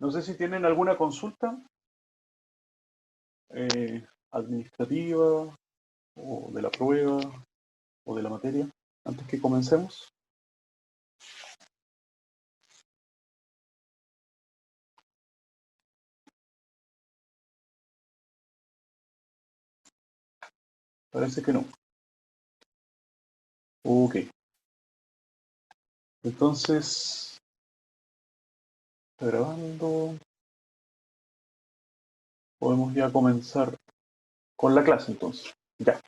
No sé si tienen alguna consulta administrativa o de la prueba o de la materia antes que comencemos. Parece que no. Ok. Entonces, está grabando. Podemos ya comenzar con la clase entonces. Ya.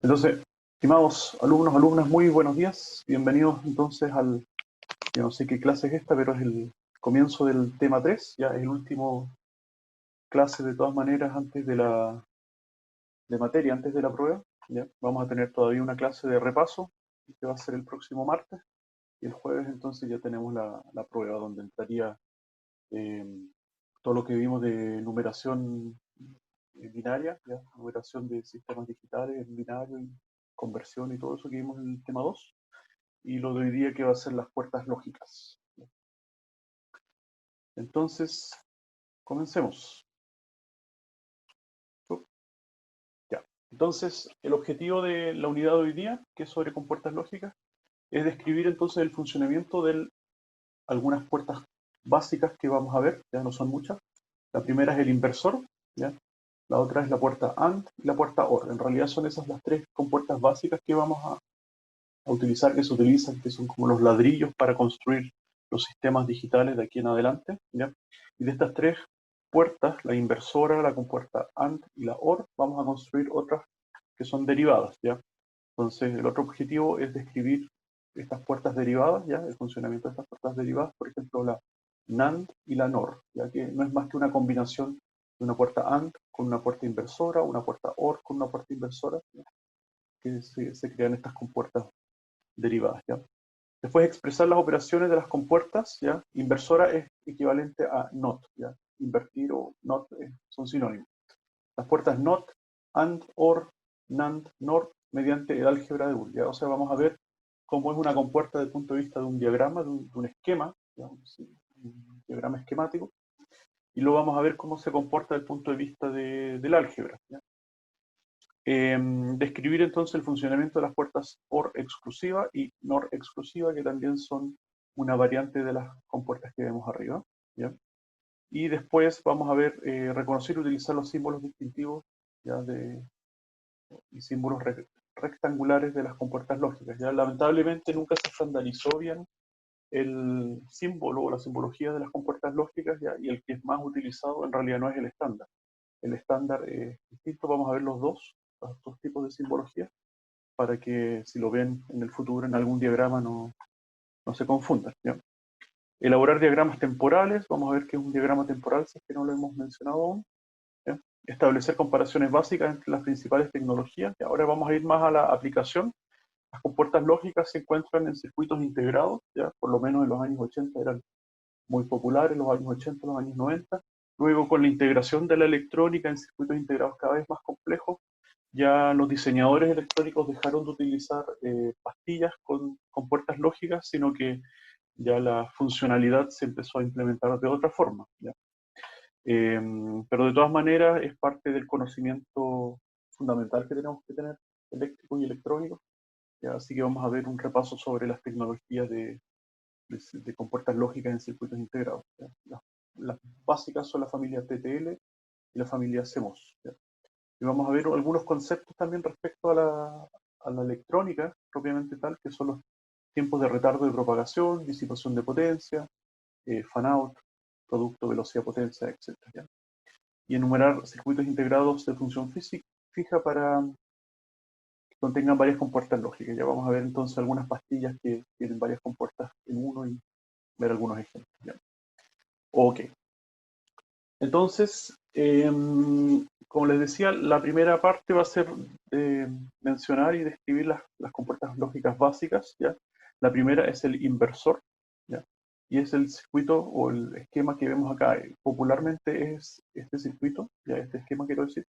Entonces, estimados alumnos, alumnas, muy buenos días. Bienvenidos entonces al, yo no sé qué clase es esta, pero es el comienzo del tema 3, ya es el último clase de todas maneras antes de materia, antes de la prueba. ¿Ya? Vamos a tener todavía una clase de repaso, que va a ser el próximo martes, y el jueves entonces ya tenemos la prueba, donde entraría eh, todo lo que vimos de numeración binaria, ¿ya? Numeración de sistemas digitales en binario y conversión y todo eso que vimos en el tema 2, y lo de hoy día que va a ser las puertas lógicas. ¿Ya? Entonces, comencemos. Ya. Entonces, el objetivo de la unidad de hoy día, que es sobre compuertas lógicas, es describir entonces el funcionamiento de algunas puertas básicas que vamos a ver, ya no son muchas. La primera es el inversor, ¿ya? La otra es la puerta AND y la puerta OR. En realidad son esas las tres compuertas básicas que vamos a utilizar, que se utilizan, que son como los ladrillos para construir los sistemas digitales de aquí en adelante, ¿ya? Y de estas tres puertas, la inversora, la compuerta AND y la OR, vamos a construir otras que son derivadas, ¿ya? Entonces, el otro objetivo es describir estas puertas derivadas, ¿ya? El funcionamiento de estas puertas derivadas, por ejemplo, la NAND y la NOR, ya que no es más que una combinación de una puerta AND con una puerta inversora, una puerta OR con una puerta inversora, ¿ya? Que se crean estas compuertas derivadas, ¿ya? Después expresar las operaciones de las compuertas, ¿ya? Inversora es equivalente a NOT, ¿ya? Invertir o NOT son sinónimos. Las puertas NOT, AND, OR, NAND, NOR, mediante el álgebra de Boole, ¿ya? O sea, vamos a ver cómo es una compuerta desde el punto de vista de un diagrama, de un esquema, digamos, un diagrama esquemático, y luego vamos a ver cómo se comporta desde el punto de vista del álgebra, ¿ya? Describir entonces el funcionamiento de las puertas OR exclusiva y NOR exclusiva, que también son una variante de las compuertas que vemos arriba, ¿ya? Y después vamos a ver, reconocer y utilizar los símbolos distintivos, ¿ya? Y símbolos rectangulares de las compuertas lógicas, ¿ya? Lamentablemente nunca se estandarizó bien el símbolo o la simbología de las compuertas lógicas, ¿ya? Y el que es más utilizado en realidad no es el estándar. El estándar es distinto, vamos a ver los dos tipos de simbología, para que si lo ven en el futuro en algún diagrama no se confundan, ¿ya? Elaborar diagramas temporales, vamos a ver qué es un diagrama temporal, si es que no lo hemos mencionado aún, ¿ya? Establecer comparaciones básicas entre las principales tecnologías, y ahora vamos a ir más a la aplicación. Las compuertas lógicas se encuentran en circuitos integrados, ¿ya? Por lo menos en los años 80 eran muy populares, los años 80, los años 90. Luego, con la integración de la electrónica en circuitos integrados cada vez más complejos, ya los diseñadores electrónicos dejaron de utilizar pastillas con puertas lógicas, sino que ya la funcionalidad se empezó a implementar de otra forma, ¿ya? Pero de todas maneras es parte del conocimiento fundamental que tenemos que tener, eléctrico y electrónico, ¿ya? Así que vamos a ver un repaso sobre las tecnologías de compuertas lógicas en circuitos integrados, ¿ya? Las básicas son la familia TTL y la familia CMOS, ¿ya? Y vamos a ver algunos conceptos también respecto a la electrónica propiamente tal, que son los tiempos de retardo de propagación, disipación de potencia, fan-out, producto, velocidad, potencia, etc., ¿ya? Y enumerar circuitos integrados de función fija para que contengan varias compuertas lógicas. Ya vamos a ver entonces algunas pastillas que tienen varias compuertas en uno y ver algunos ejemplos, ¿ya? Ok. Entonces, como les decía, la primera parte va a ser mencionar y describir las compuertas lógicas básicas, ¿ya? La primera es el inversor, ¿ya? Y es el circuito o el esquema que vemos acá. Popularmente es este circuito, ¿ya? Este esquema quiero decir,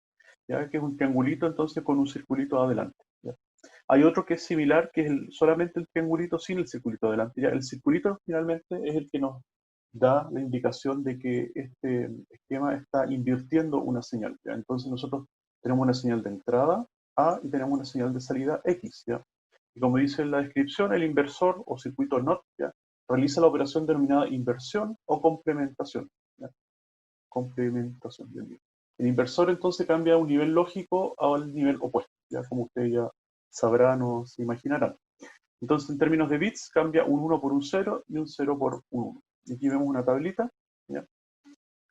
¿ya? Que es un triangulito entonces con un circulito adelante, ¿ya? Hay otro que es similar, que es solamente el triangulito sin el circulito adelante, ¿ya? El circulito finalmente es el que nos da la indicación de que este esquema está invirtiendo una señal, ¿ya? Entonces nosotros tenemos una señal de entrada A y tenemos una señal de salida X, ¿ya? Y como dice en la descripción, el inversor o circuito NOT, ¿ya?, realiza la operación denominada inversión o complementación, ¿ya? Complementación, bien. El inversor entonces cambia un nivel lógico al nivel opuesto, ya como ustedes ya sabrán o se imaginarán. Entonces, en términos de bits, cambia un 1 por un 0 y un 0 por un 1. Y aquí vemos una tablita, ¿ya?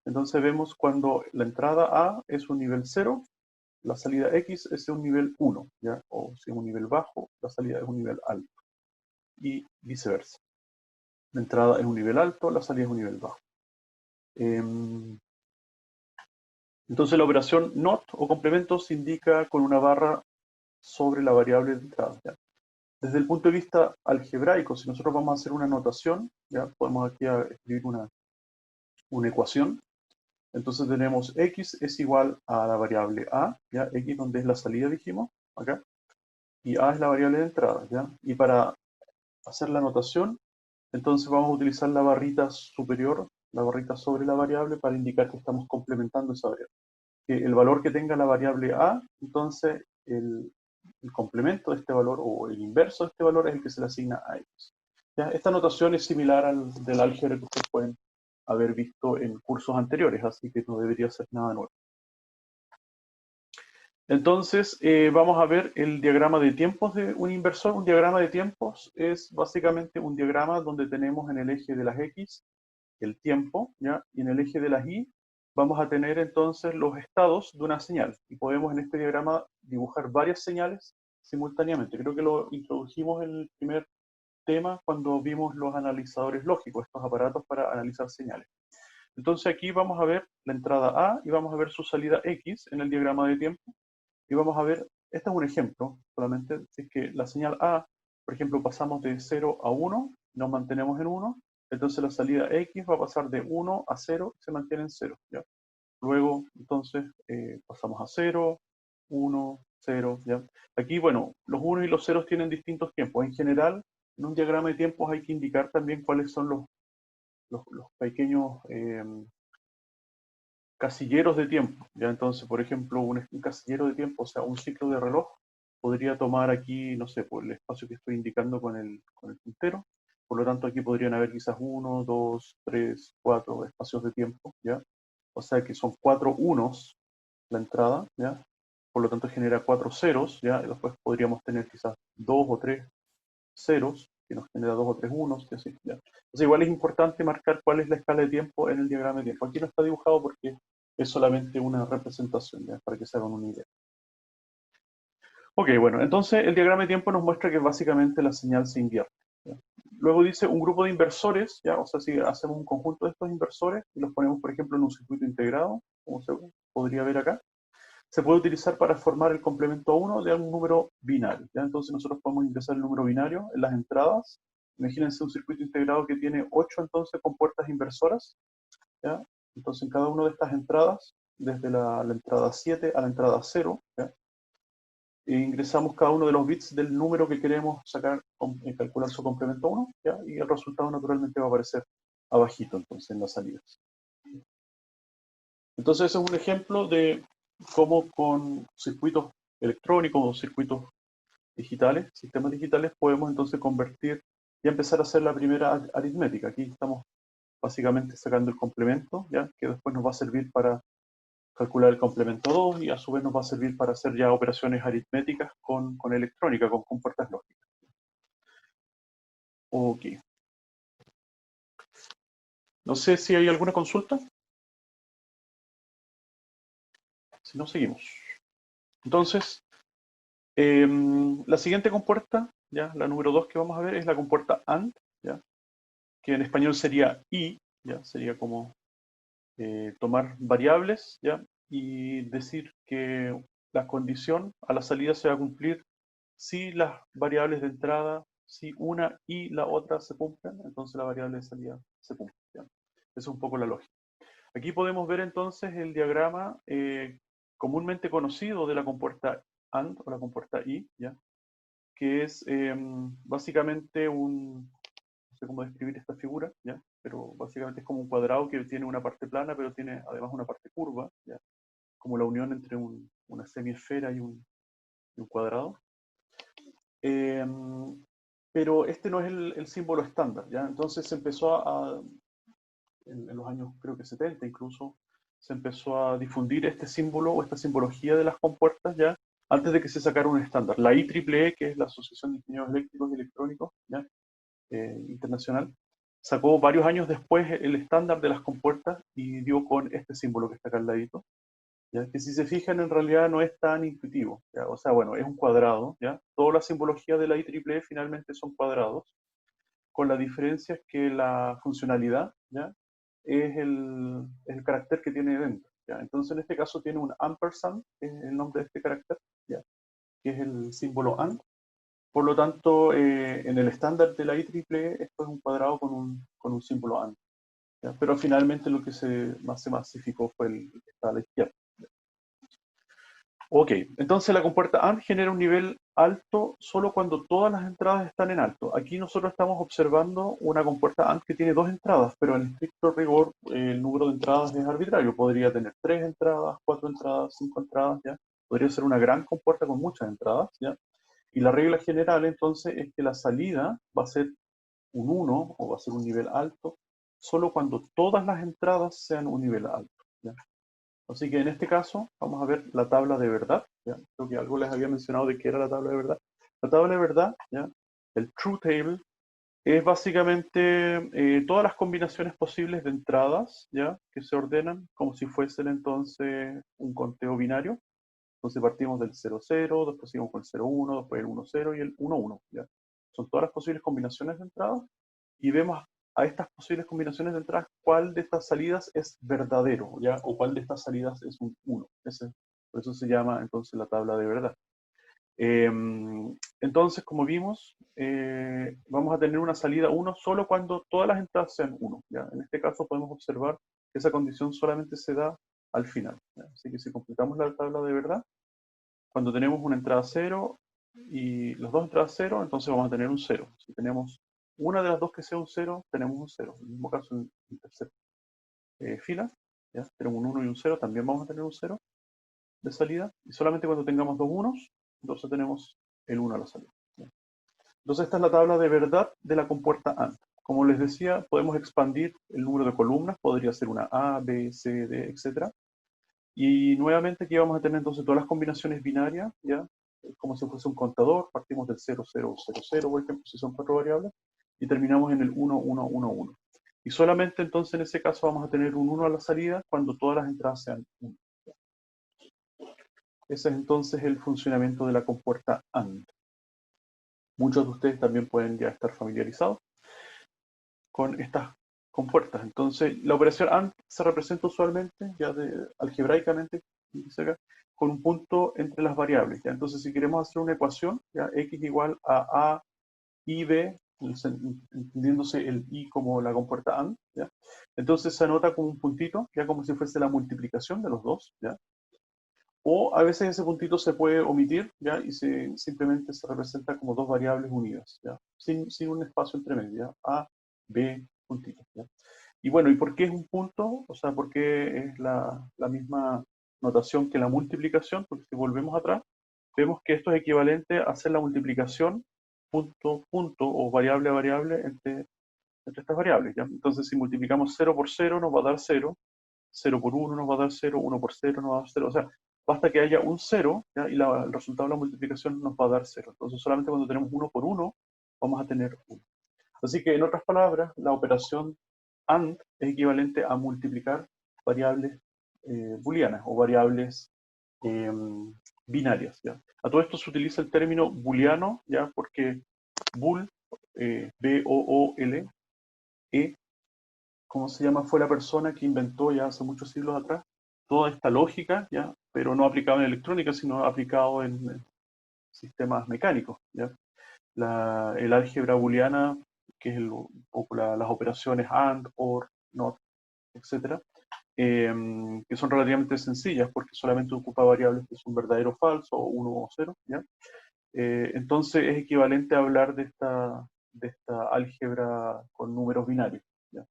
Entonces vemos cuando la entrada A es un nivel 0, la salida X es un nivel 1, ¿ya? O si es un nivel bajo, la salida es un nivel alto. Y viceversa. La entrada es un nivel alto, la salida es un nivel bajo. Entonces la operación NOT o complemento se indica con una barra sobre la variable de entrada, ¿ya? Desde el punto de vista algebraico, si nosotros vamos a hacer una notación, ya podemos aquí escribir una ecuación. Entonces tenemos x es igual a la variable a, ¿ya? X donde es la salida, dijimos, acá, y a es la variable de entrada, ¿ya? Y para hacer la notación, entonces vamos a utilizar la barrita superior, la barrita sobre la variable, para indicar que estamos complementando esa variable. Que el valor que tenga la variable a, entonces el complemento de este valor o el inverso de este valor es el que se le asigna a x. ¿Ya? Esta notación es similar al del álgebra que ustedes pueden haber visto en cursos anteriores, así que no debería ser nada nuevo. Entonces, vamos a ver el diagrama de tiempos de un inversor. Un diagrama de tiempos es básicamente un diagrama donde tenemos en el eje de las X el tiempo, ¿ya? Y en el eje de las Y vamos a tener entonces los estados de una señal. Y podemos en este diagrama dibujar varias señales simultáneamente. Creo que lo introdujimos en el primer tema cuando vimos los analizadores lógicos, estos aparatos para analizar señales. Entonces aquí vamos a ver la entrada A y vamos a ver su salida X en el diagrama de tiempo. Y vamos a ver, este es un ejemplo, solamente, si es que la señal A, por ejemplo, pasamos de 0 a 1, nos mantenemos en 1, entonces la salida X va a pasar de 1 a 0, se mantiene en 0, ¿ya? Luego, entonces, pasamos a 0, 1, 0, ¿ya? Aquí, bueno, los 1 y los 0 tienen distintos tiempos. En general, en un diagrama de tiempos hay que indicar también cuáles son los pequeños casilleros de tiempo, ¿ya? Entonces, por ejemplo, un casillero de tiempo, o sea, un ciclo de reloj, podría tomar aquí, no sé, por el espacio que estoy indicando con el puntero. Por lo tanto, aquí podrían haber quizás 1, 2, 3, 4 espacios de tiempo, ¿ya? O sea que son 4 unos la entrada, ¿ya? Por lo tanto, genera 4 ceros, ¿ya? Y después podríamos tener quizás 2 o 3 ceros, que nos genera 2 o 3 unos, y así, ¿ya? Entonces, igual es importante marcar cuál es la escala de tiempo en el diagrama de tiempo. Aquí no está dibujado porque es solamente una representación, ¿ya? Para que se hagan una idea. Ok, bueno, entonces el diagrama de tiempo nos muestra que básicamente la señal se invierte, ¿ya? Luego dice un grupo de inversores, ¿ya? O sea, si hacemos un conjunto de estos inversores y los ponemos, por ejemplo, en un circuito integrado, como se podría ver acá, se puede utilizar para formar el complemento a 1 de algún número binario, ¿ya? Entonces nosotros podemos ingresar el número binario en las entradas. Imagínense un circuito integrado que tiene 8 entonces compuertas inversoras, ¿ya? Entonces en cada una de estas entradas, desde la entrada 7 a la entrada 0, ¿ya? E ingresamos cada uno de los bits del número que queremos sacar, calcular su complemento 1, ¿ya? Y el resultado naturalmente va a aparecer abajito entonces en las salidas. Entonces ese es un ejemplo de cómo con circuitos electrónicos o circuitos digitales, sistemas digitales, podemos entonces convertir y empezar a hacer la primera aritmética. Aquí estamos básicamente sacando el complemento, ¿ya? Que después nos va a servir para calcular el complemento 2 y a su vez nos va a servir para hacer ya operaciones aritméticas con electrónica, con compuertas lógicas. Ok. No sé si hay alguna consulta. Si no, seguimos. Entonces, la siguiente compuerta, ya, la número 2 que vamos a ver es la compuerta AND, ya, que en español sería y, ya, sería como tomar variables, ya, y decir que la condición a la salida se va a cumplir si las variables de entrada, si una y la otra se cumplen, entonces la variable de salida se cumple, ya. Esa es un poco la lógica. Aquí podemos ver entonces el diagrama comúnmente conocido de la compuerta AND o la compuerta y, ¿ya? Que es básicamente sé cómo describir esta figura, ¿ya? Pero básicamente es como un cuadrado que tiene una parte plana, pero tiene además una parte curva, ¿ya? Como la unión entre una semiesfera y un cuadrado. Pero este no es el símbolo estándar, ¿ya? Entonces se empezó en los años creo que 70 incluso, se empezó a difundir este símbolo o esta simbología de las compuertas ya antes de que se sacara un estándar. La IEEE, que es la Asociación de Ingenieros Eléctricos y Electrónicos ¿ya? Internacional, sacó varios años después el estándar de las compuertas y dio con este símbolo que está acá al ladito, ¿ya? Que si se fijan en realidad no es tan intuitivo, ¿ya? O sea, bueno, es un cuadrado, ¿ya? Toda la simbología de la IEEE finalmente son cuadrados, con la diferencia es que la funcionalidad, ¿ya? Es el carácter que tiene dentro, ¿ya? Entonces en este caso tiene un ampersand, que es el nombre de este carácter, ¿ya? Que es el símbolo AND. Por lo tanto, en el estándar de la IEEE esto es un cuadrado con un símbolo AND, ¿ya? Pero finalmente lo que se masificó fue el que está a la izquierda. Ok, entonces la compuerta AND genera un nivel alto solo cuando todas las entradas están en alto. Aquí nosotros estamos observando una compuerta AND que tiene dos entradas, pero en estricto rigor el número de entradas es arbitrario. Podría tener 3 entradas, 4 entradas, 5 entradas, ¿ya? Podría ser una gran compuerta con muchas entradas, ¿ya? Y la regla general entonces es que la salida va a ser un 1 o va a ser un nivel alto solo cuando todas las entradas sean un nivel alto, ¿ya? Así que en este caso vamos a ver la tabla de verdad, ¿ya? Creo que algo les había mencionado de qué era la tabla de verdad. La tabla de verdad, ¿ya? El Truth Table, es básicamente todas las combinaciones posibles de entradas, ¿ya? Que se ordenan como si fuesen entonces un conteo binario. Entonces partimos del 0, 0, después seguimos con el 0, 1, después el 1, 0 y el 1, 1, ¿ya? Son todas las posibles combinaciones de entradas y vemos a estas posibles combinaciones de entradas cuál de estas salidas es verdadero, ¿ya? O cuál de estas salidas es un 1. Por eso se llama entonces la tabla de verdad. Entonces, como vimos, vamos a tener una salida 1 solo cuando todas las entradas sean 1, ¿ya? En este caso podemos observar que esa condición solamente se da al final, ¿ya? Así que si completamos la tabla de verdad, cuando tenemos una entrada 0 y las dos entradas 0, entonces vamos a tener un 0. Si tenemos una de las dos que sea un 0, tenemos un 0. En el mismo caso en tercera fila, ¿ya? Tenemos un 1 y un 0, también vamos a tener un 0 de salida. Y solamente cuando tengamos dos unos, entonces tenemos el 1 a la salida, ¿ya? Entonces esta es la tabla de verdad de la compuerta AND. Como les decía, podemos expandir el número de columnas, podría ser una A, B, C, D, etc. Y nuevamente aquí vamos a tener entonces todas las combinaciones binarias, ¿ya? Como si fuese un contador, partimos del 0, 0, 0, 0, por ejemplo, si son 4 variables, y terminamos en el 1, 1, 1, 1. Y solamente entonces en ese caso vamos a tener un 1 a la salida cuando todas las entradas sean 1. Ese es entonces el funcionamiento de la compuerta AND. Muchos de ustedes también pueden ya estar familiarizados con estas compuertas. Entonces, la operación AND se representa usualmente, algebraicamente, con un punto entre las variables, ¿ya? Entonces, si queremos hacer una ecuación, ¿ya? X igual a y B, entendiéndose el y como la compuerta AND, ¿ya? Entonces se anota como un puntito, ya como si fuese la multiplicación de los dos, ¿ya? O a veces ese puntito se puede omitir, ¿ya? Y simplemente se representa como dos variables unidas, ¿ya? Sin un espacio entre medio, ¿ya? A, B, puntito, ¿ya? Y bueno, ¿y por qué es un punto? O sea, ¿por qué es la misma notación que la multiplicación? Porque si volvemos atrás, vemos que esto es equivalente a hacer la multiplicación punto, punto o variable a variable entre estas variables, ¿ya? Entonces, si multiplicamos 0 por 0 nos va a dar 0, 0 por 1 nos va a dar 0, 1 por 0 nos va a dar 0, o sea, basta que haya un 0, ¿ya? Y el resultado de la multiplicación nos va a dar 0. Entonces, solamente cuando tenemos 1 por 1 vamos a tener 1. Así que, en otras palabras, la operación AND es equivalente a multiplicar variables booleanas o variables eh, binarias, ¿ya? A todo esto se utiliza el término booleano, ¿ya? Porque bool, B-O-O-L, E, ¿cómo se llama? Fue la persona que inventó ya hace muchos siglos atrás toda esta lógica, ¿ya? Pero no aplicado en electrónica, sino aplicado en sistemas mecánicos, ¿ya? El álgebra booleana, que es las operaciones AND, OR, NOT, etcétera, que son relativamente sencillas porque solamente ocupa variables que son verdadero o falso, o 1 o 0, ¿ya? Entonces es equivalente a hablar de de esta álgebra con números binarios, ¿ya?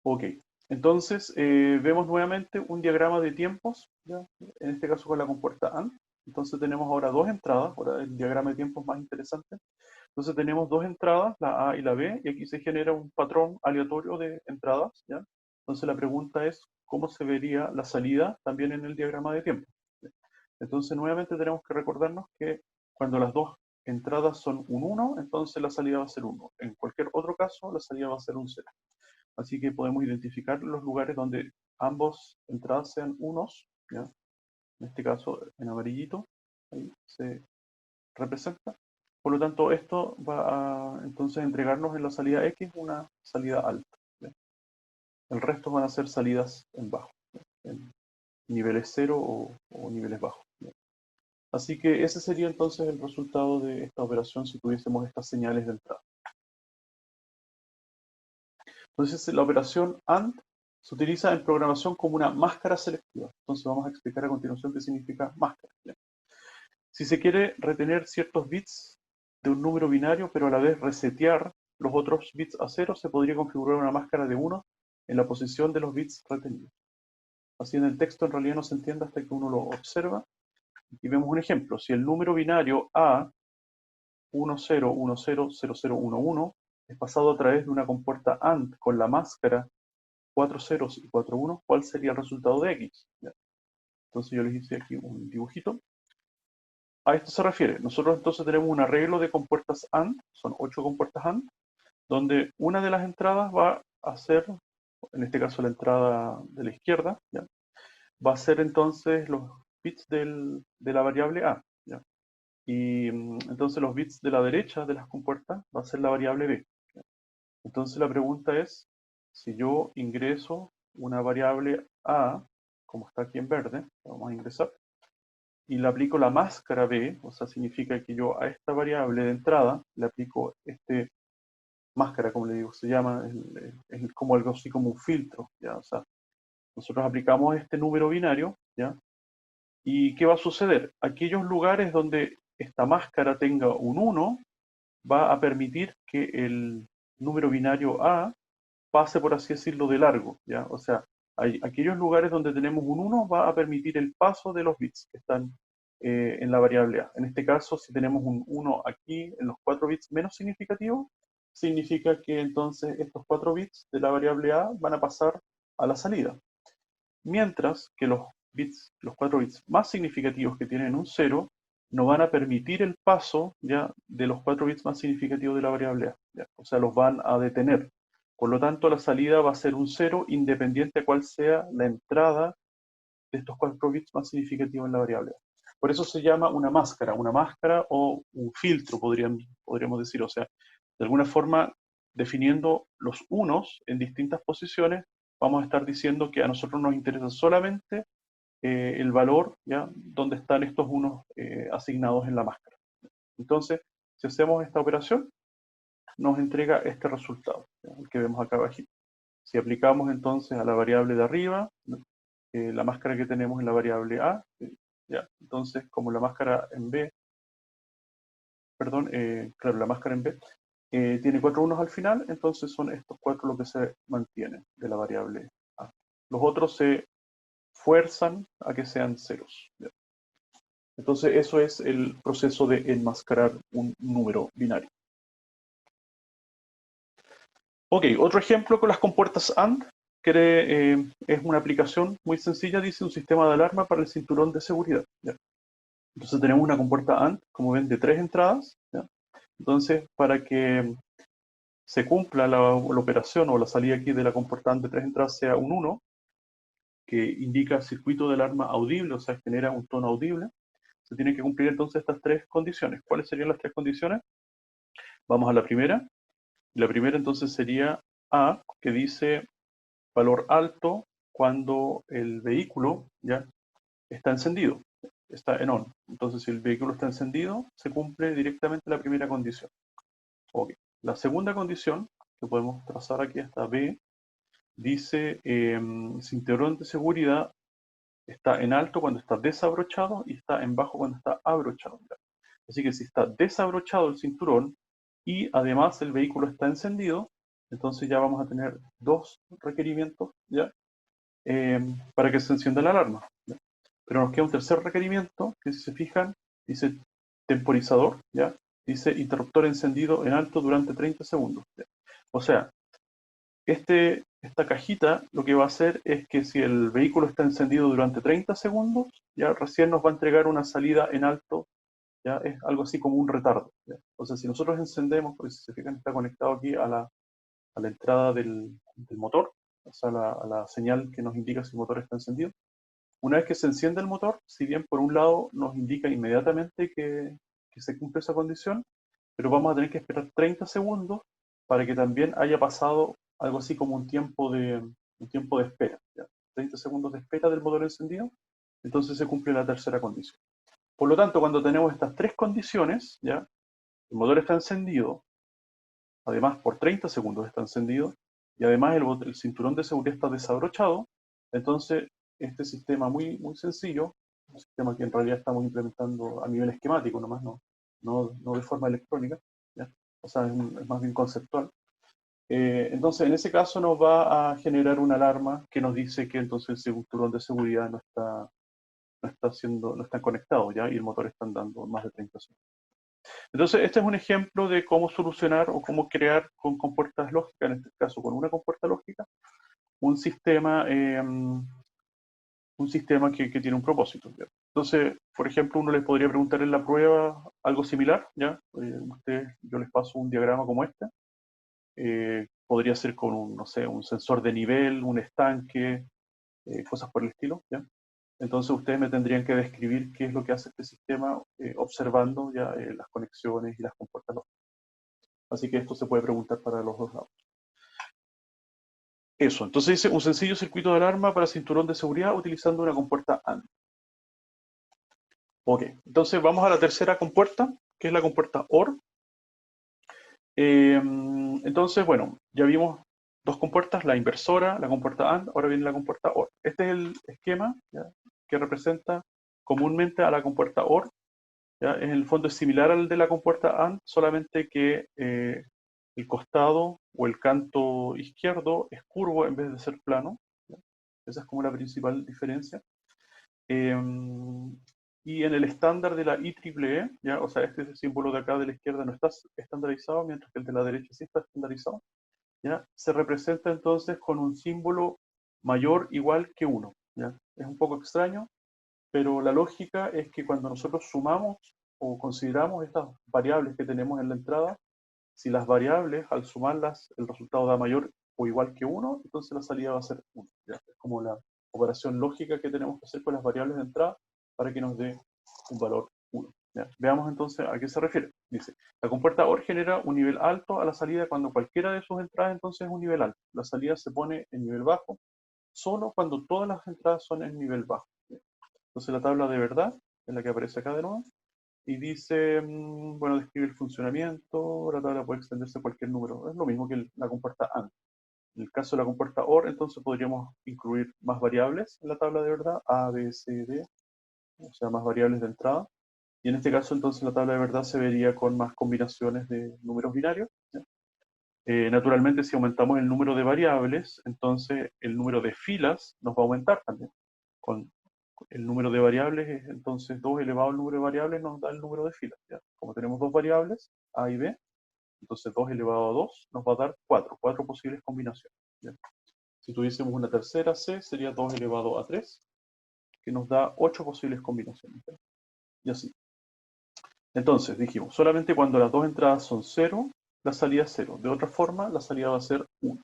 Ok, entonces vemos nuevamente un diagrama de tiempos, ¿ya? En este caso con la compuerta AND. Entonces tenemos ahora dos entradas, ahora el diagrama de tiempos más interesante. Entonces tenemos dos entradas, la A y la B, y aquí se genera un patrón aleatorio de entradas, ¿ya? Entonces la pregunta es, ¿cómo se vería la salida también en el diagrama de tiempo? Entonces nuevamente tenemos que recordarnos que cuando las dos entradas son un 1, entonces la salida va a ser 1. En cualquier otro caso, la salida va a ser un 0. Así que podemos identificar los lugares donde ambos entradas sean unos, ¿ya? En este caso en amarillito, ahí se representa. Por lo tanto, esto va a entonces entregarnos en la salida X una salida alta, ¿ya? El resto van a ser salidas en bajo, ¿ya? En niveles 0 o niveles bajos, ¿ya? Así que ese sería entonces el resultado de esta operación si tuviésemos estas señales de entrada. Entonces la operación AND se utiliza en programación como una máscara selectiva. Entonces vamos a explicar a continuación qué significa máscara, ¿ya? Si se quiere retener ciertos bits de un número binario, pero a la vez resetear los otros bits a cero, se podría configurar una máscara de 1 en la posición de los bits retenidos. Así en el texto en realidad no se entiende hasta que uno lo observa. Aquí vemos un ejemplo. Si el número binario A 10100011 es pasado a través de una compuerta AND con la máscara 4 ceros y 4 unos, ¿cuál sería el resultado de X? ¿Ya? Entonces yo les hice aquí un dibujito. A esto se refiere. Nosotros entonces tenemos un arreglo de compuertas AND, son 8 compuertas AND, donde una de las entradas va a ser, en este caso la entrada de la izquierda, ¿ya? Va a ser entonces los bits de la variable A, ¿ya? Y entonces los bits de la derecha de las compuertas va a ser la variable B, ¿ya? Entonces la pregunta es, si yo ingreso una variable A, como está aquí en verde, vamos a ingresar, y le aplico la máscara B, o sea, significa que yo a esta variable de entrada le aplico este máscara, como le digo, se llama, es como algo así como un filtro, ¿ya? O sea, nosotros aplicamos este número binario, ¿ya? ¿Y qué va a suceder? Aquellos lugares donde esta máscara tenga un 1, va a permitir que el número binario A pase, por así decirlo, de largo, ¿ya? O sea, aquellos lugares donde tenemos un 1 va a permitir el paso de los bits que están en la variable A. En este caso, si tenemos un 1 aquí en los 4 bits menos significativos, significa que entonces estos 4 bits de la variable A van a pasar a la salida. Mientras que los 4 bits más significativos que tienen un 0, no van a permitir el paso ya de los 4 bits más significativos de la variable A, ¿ya? O sea, los van a detener. Por lo tanto, la salida va a ser un 0 independiente de cuál sea la entrada de estos 4 bits más significativos en la variable A. Por eso se llama una máscara o un filtro, podríamos decir. O sea, de alguna forma, definiendo los unos en distintas posiciones, vamos a estar diciendo que a nosotros nos interesa solamente el valor, ¿ya? Donde están estos unos asignados en la máscara. Entonces, si hacemos esta operación, nos entrega este resultado, ¿ya? El que vemos acá abajo. Si aplicamos entonces a la variable de arriba, la máscara que tenemos en la variable A, ¿ya? Entonces, como la máscara en B, perdón, claro, la máscara en B tiene 4 unos al final, entonces son estos 4 los que se mantienen de la variable A. Los otros se fuerzan a que sean ceros, ¿ya? Entonces eso es el proceso de enmascarar un número binario. Ok, otro ejemplo con las compuertas AND, que es una aplicación muy sencilla, dice un sistema de alarma para el cinturón de seguridad, ¿ya? Entonces tenemos una compuerta AND, como ven, de 3 entradas, ¿ya? Entonces, para que se cumpla la operación o la salida aquí de la compuerta AND de 3 entradas sea un 1, que indica circuito de alarma audible, o sea, genera un tono audible, se tienen que cumplir entonces estas 3 condiciones. ¿Cuáles serían las 3 condiciones? Vamos a la primera. La primera entonces sería A, que dice valor alto cuando el vehículo ya está encendido, está en on. Entonces, si el vehículo está encendido, se cumple directamente la primera condición. Ok. La segunda condición, que podemos trazar aquí hasta B, dice cinturón de seguridad está en alto cuando está desabrochado y está en bajo cuando está abrochado. Así que si está desabrochado el cinturón, y además el vehículo está encendido, entonces ya vamos a tener dos requerimientos, ¿ya? Para que se encienda la alarma, ¿ya? Pero nos queda un tercer requerimiento, que si se fijan, dice temporizador, ¿ya? Dice interruptor encendido en alto durante 30 segundos, ¿ya? O sea, esta cajita lo que va a hacer es que si el vehículo está encendido durante 30 segundos, ya recién nos va a entregar una salida en alto, ya es algo así como un retardo, ¿ya? O sea, si nosotros encendemos, porque si se fijan está conectado aquí a la entrada del motor, o sea, a la señal que nos indica si el motor está encendido. Una vez que se enciende el motor, si bien por un lado nos indica inmediatamente que se cumple esa condición, pero vamos a tener que esperar 30 segundos para que también haya pasado algo así como un tiempo de espera, ¿ya? 30 segundos de espera del motor encendido, entonces se cumple la tercera condición. Por lo tanto, cuando tenemos estas tres condiciones, ¿ya? El motor está encendido, además por 30 segundos está encendido, y además el cinturón de seguridad está desabrochado, entonces este sistema muy sencillo, un sistema que en realidad estamos implementando a nivel esquemático nomás, no de forma electrónica, ¿ya? O sea, es más bien conceptual. Entonces, en ese caso nos va a generar una alarma que nos dice que entonces el cinturón de seguridad no está conectado, ¿ya? Y el motor está andando más de 30 segundos. Entonces, este es un ejemplo de cómo solucionar o cómo crear con compuertas lógicas, en este caso con una compuerta lógica, un sistema, que tiene un propósito, ¿ya? Entonces, por ejemplo, uno les podría preguntar en la prueba algo similar, ¿ya? Yo les paso un diagrama como este. Podría ser con un, no sé, un sensor de nivel, un estanque, cosas por el estilo, ¿ya? Entonces ustedes me tendrían que describir qué es lo que hace este sistema observando ya las conexiones y las compuertas lógicas. Así que esto se puede preguntar para los dos lados. Eso, entonces dice un sencillo circuito de alarma para cinturón de seguridad utilizando una compuerta AND. Ok, entonces vamos a la tercera compuerta, que es la compuerta OR. Entonces, bueno, ya vimos dos compuertas, la inversora, la compuerta AND, ahora viene la compuerta OR. Este es el esquema, ¿ya?, que representa comúnmente a la compuerta OR, ¿ya? En el fondo es similar al de la compuerta AND, solamente que el costado o el canto izquierdo es curvo en vez de ser plano, ¿ya? Esa es como la principal diferencia. Y en el estándar de la IEEE, ¿ya? O sea, este símbolo de acá de la izquierda no está estandarizado, mientras que el de la derecha sí está estandarizado, ¿ya? Se representa entonces con un símbolo mayor igual que 1, ¿ya? Es un poco extraño, pero la lógica es que cuando nosotros sumamos o consideramos estas variables que tenemos en la entrada, si las variables, al sumarlas, el resultado da mayor o igual que 1, entonces la salida va a ser 1, ¿ya? Es como la operación lógica que tenemos que hacer con las variables de entrada para que nos dé un valor 1, ¿ya? Veamos entonces a qué se refiere. Dice, la compuerta OR genera un nivel alto a la salida cuando cualquiera de sus entradas entonces es un nivel alto. La salida se pone en nivel bajo solo cuando todas las entradas son en nivel bajo, ¿ya? Entonces la tabla de verdad es la que aparece acá de nuevo y dice, bueno, describe el funcionamiento, la tabla puede extenderse a cualquier número. Es lo mismo que la compuerta AND. En el caso de la compuerta OR, entonces podríamos incluir más variables en la tabla de verdad, A, B, C, D, o sea, más variables de entrada. Y en este caso, entonces, la tabla de verdad se vería con más combinaciones de números binarios, ¿ya? Naturalmente, si aumentamos el número de variables, entonces el número de filas nos va a aumentar también. Con el número de variables es entonces 2 elevado al número de variables nos da el número de filas, ¿ya? Como tenemos dos variables, A y B, entonces 2 elevado a 2 nos va a dar 4 posibles combinaciones, ¿ya? Si tuviésemos una tercera C, sería 2 elevado a 3, que nos da 8 posibles combinaciones, ¿ya? Y así. Entonces, dijimos, solamente cuando las dos entradas son 0, la salida es 0. De otra forma, la salida va a ser 1.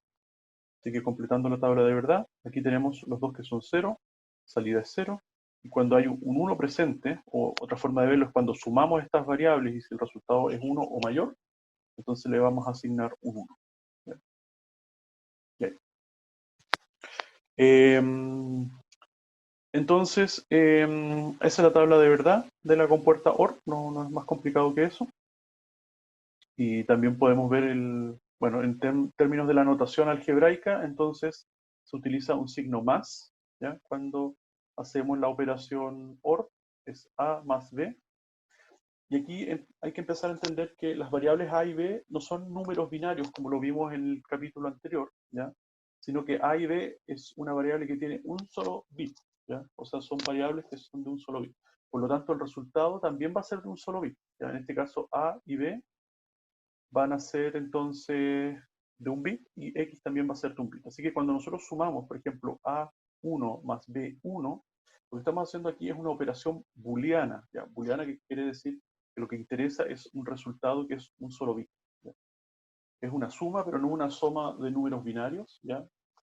Así que completando la tabla de verdad, aquí tenemos los dos que son 0, salida es 0, y cuando hay un 1 presente, o otra forma de verlo es cuando sumamos estas variables y si el resultado es 1 o mayor, entonces le vamos a asignar un 1. ¿Ya? Bien. Entonces, esa es la tabla de verdad de la compuerta OR, no es más complicado que eso. Y también podemos ver bueno, en términos de la notación algebraica, entonces se utiliza un signo más, ¿ya? Cuando hacemos la operación OR, es A más B. Y aquí hay que empezar a entender que las variables A y B no son números binarios como lo vimos en el capítulo anterior, ¿ya? Sino que A y B es una variable que tiene un solo bit, ¿ya? O sea, son variables que son de un solo bit. Por lo tanto, el resultado también va a ser de un solo bit, ¿ya? En este caso, A y B van a ser entonces de un bit y X también va a ser de un bit. Así que cuando nosotros sumamos, por ejemplo, A1 más B1, lo que estamos haciendo aquí es una operación booleana, ¿ya? Booleana, que quiere decir que lo que interesa es un resultado que es un solo bit, ¿ya? Es una suma, pero no una suma de números binarios, ¿ya?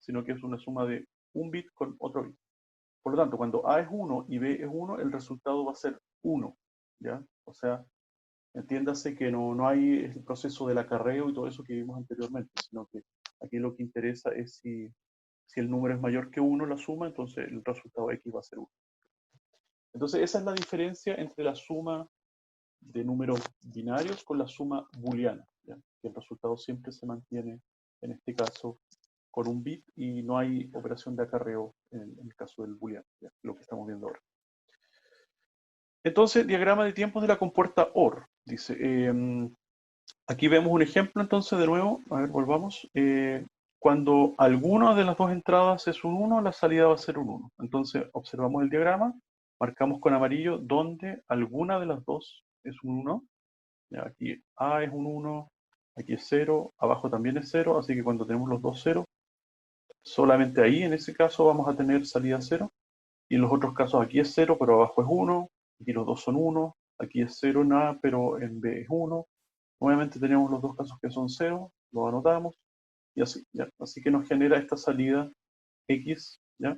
Sino que es una suma de un bit con otro bit. Por lo tanto, cuando A es 1 y B es 1, el resultado va a ser 1, ¿ya? O sea, entiéndase que no hay el proceso del acarreo y todo eso que vimos anteriormente, sino que aquí lo que interesa es si el número es mayor que 1, la suma, entonces el resultado X va a ser 1. Entonces esa es la diferencia entre la suma de números binarios con la suma booleana, ¿ya? Que el resultado siempre se mantiene, en este caso, con un bit y no hay operación de acarreo en el caso del booleano, ¿ya? Lo que estamos viendo ahora. Entonces, diagrama de tiempos de la compuerta OR. Dice, aquí vemos un ejemplo entonces de nuevo, a ver, volvamos. Cuando alguna de las dos entradas es un 1, la salida va a ser un 1. Entonces, observamos el diagrama, marcamos con amarillo donde alguna de las dos es un 1. Ya, aquí A es un 1, aquí es 0, abajo también es 0, así que cuando tenemos los dos 0, solamente ahí en ese caso vamos a tener salida 0. Y en los otros casos aquí es 0, pero abajo es 1, aquí los dos son 1, aquí es 0 en A, pero en B es 1. Obviamente tenemos los dos casos que son 0, lo anotamos, y así, ¿ya? Así que nos genera esta salida X, ¿ya?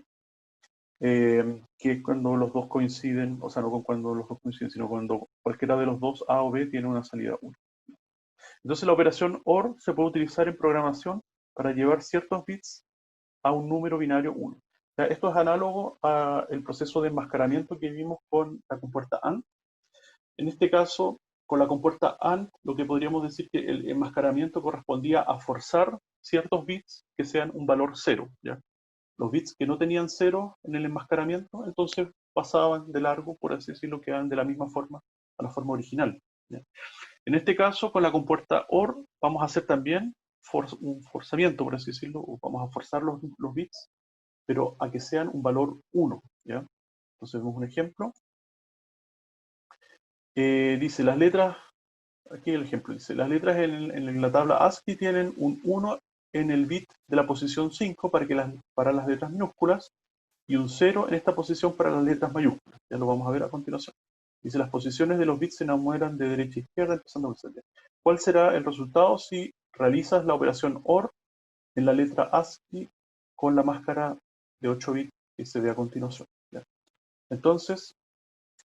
Que es cuando los dos coinciden, o sea, no con cuando los dos coinciden, sino cuando cualquiera de los dos, A o B, tiene una salida 1. Entonces la operación OR se puede utilizar en programación para llevar ciertos bits a un número binario 1. O sea, esto es análogo al proceso de enmascaramiento que vimos con la compuerta AND. En este caso, con la compuerta AND, lo que podríamos decir que el enmascaramiento correspondía a forzar ciertos bits que sean un valor 0, ¿ya? Los bits que no tenían 0 en el enmascaramiento, entonces pasaban de largo, por así decirlo, quedaban de la misma forma a la forma original, ¿ya? En este caso, con la compuerta OR, vamos a hacer también un forzamiento, por así decirlo, o vamos a forzar los bits, pero a que sean un valor 1, ¿ya? Entonces vemos un ejemplo. Dice, las letras, aquí el ejemplo, dice, las letras en la tabla ASCII tienen un 1 en el bit de la posición 5 para las letras minúsculas y un 0 en esta posición para las letras mayúsculas. Ya lo vamos a ver a continuación. Dice, las posiciones de los bits se enumeran de derecha a izquierda empezando por el. ¿Cuál será el resultado si realizas la operación OR en la letra ASCII con la máscara de 8 bits que se ve a continuación? ¿Ya? Entonces,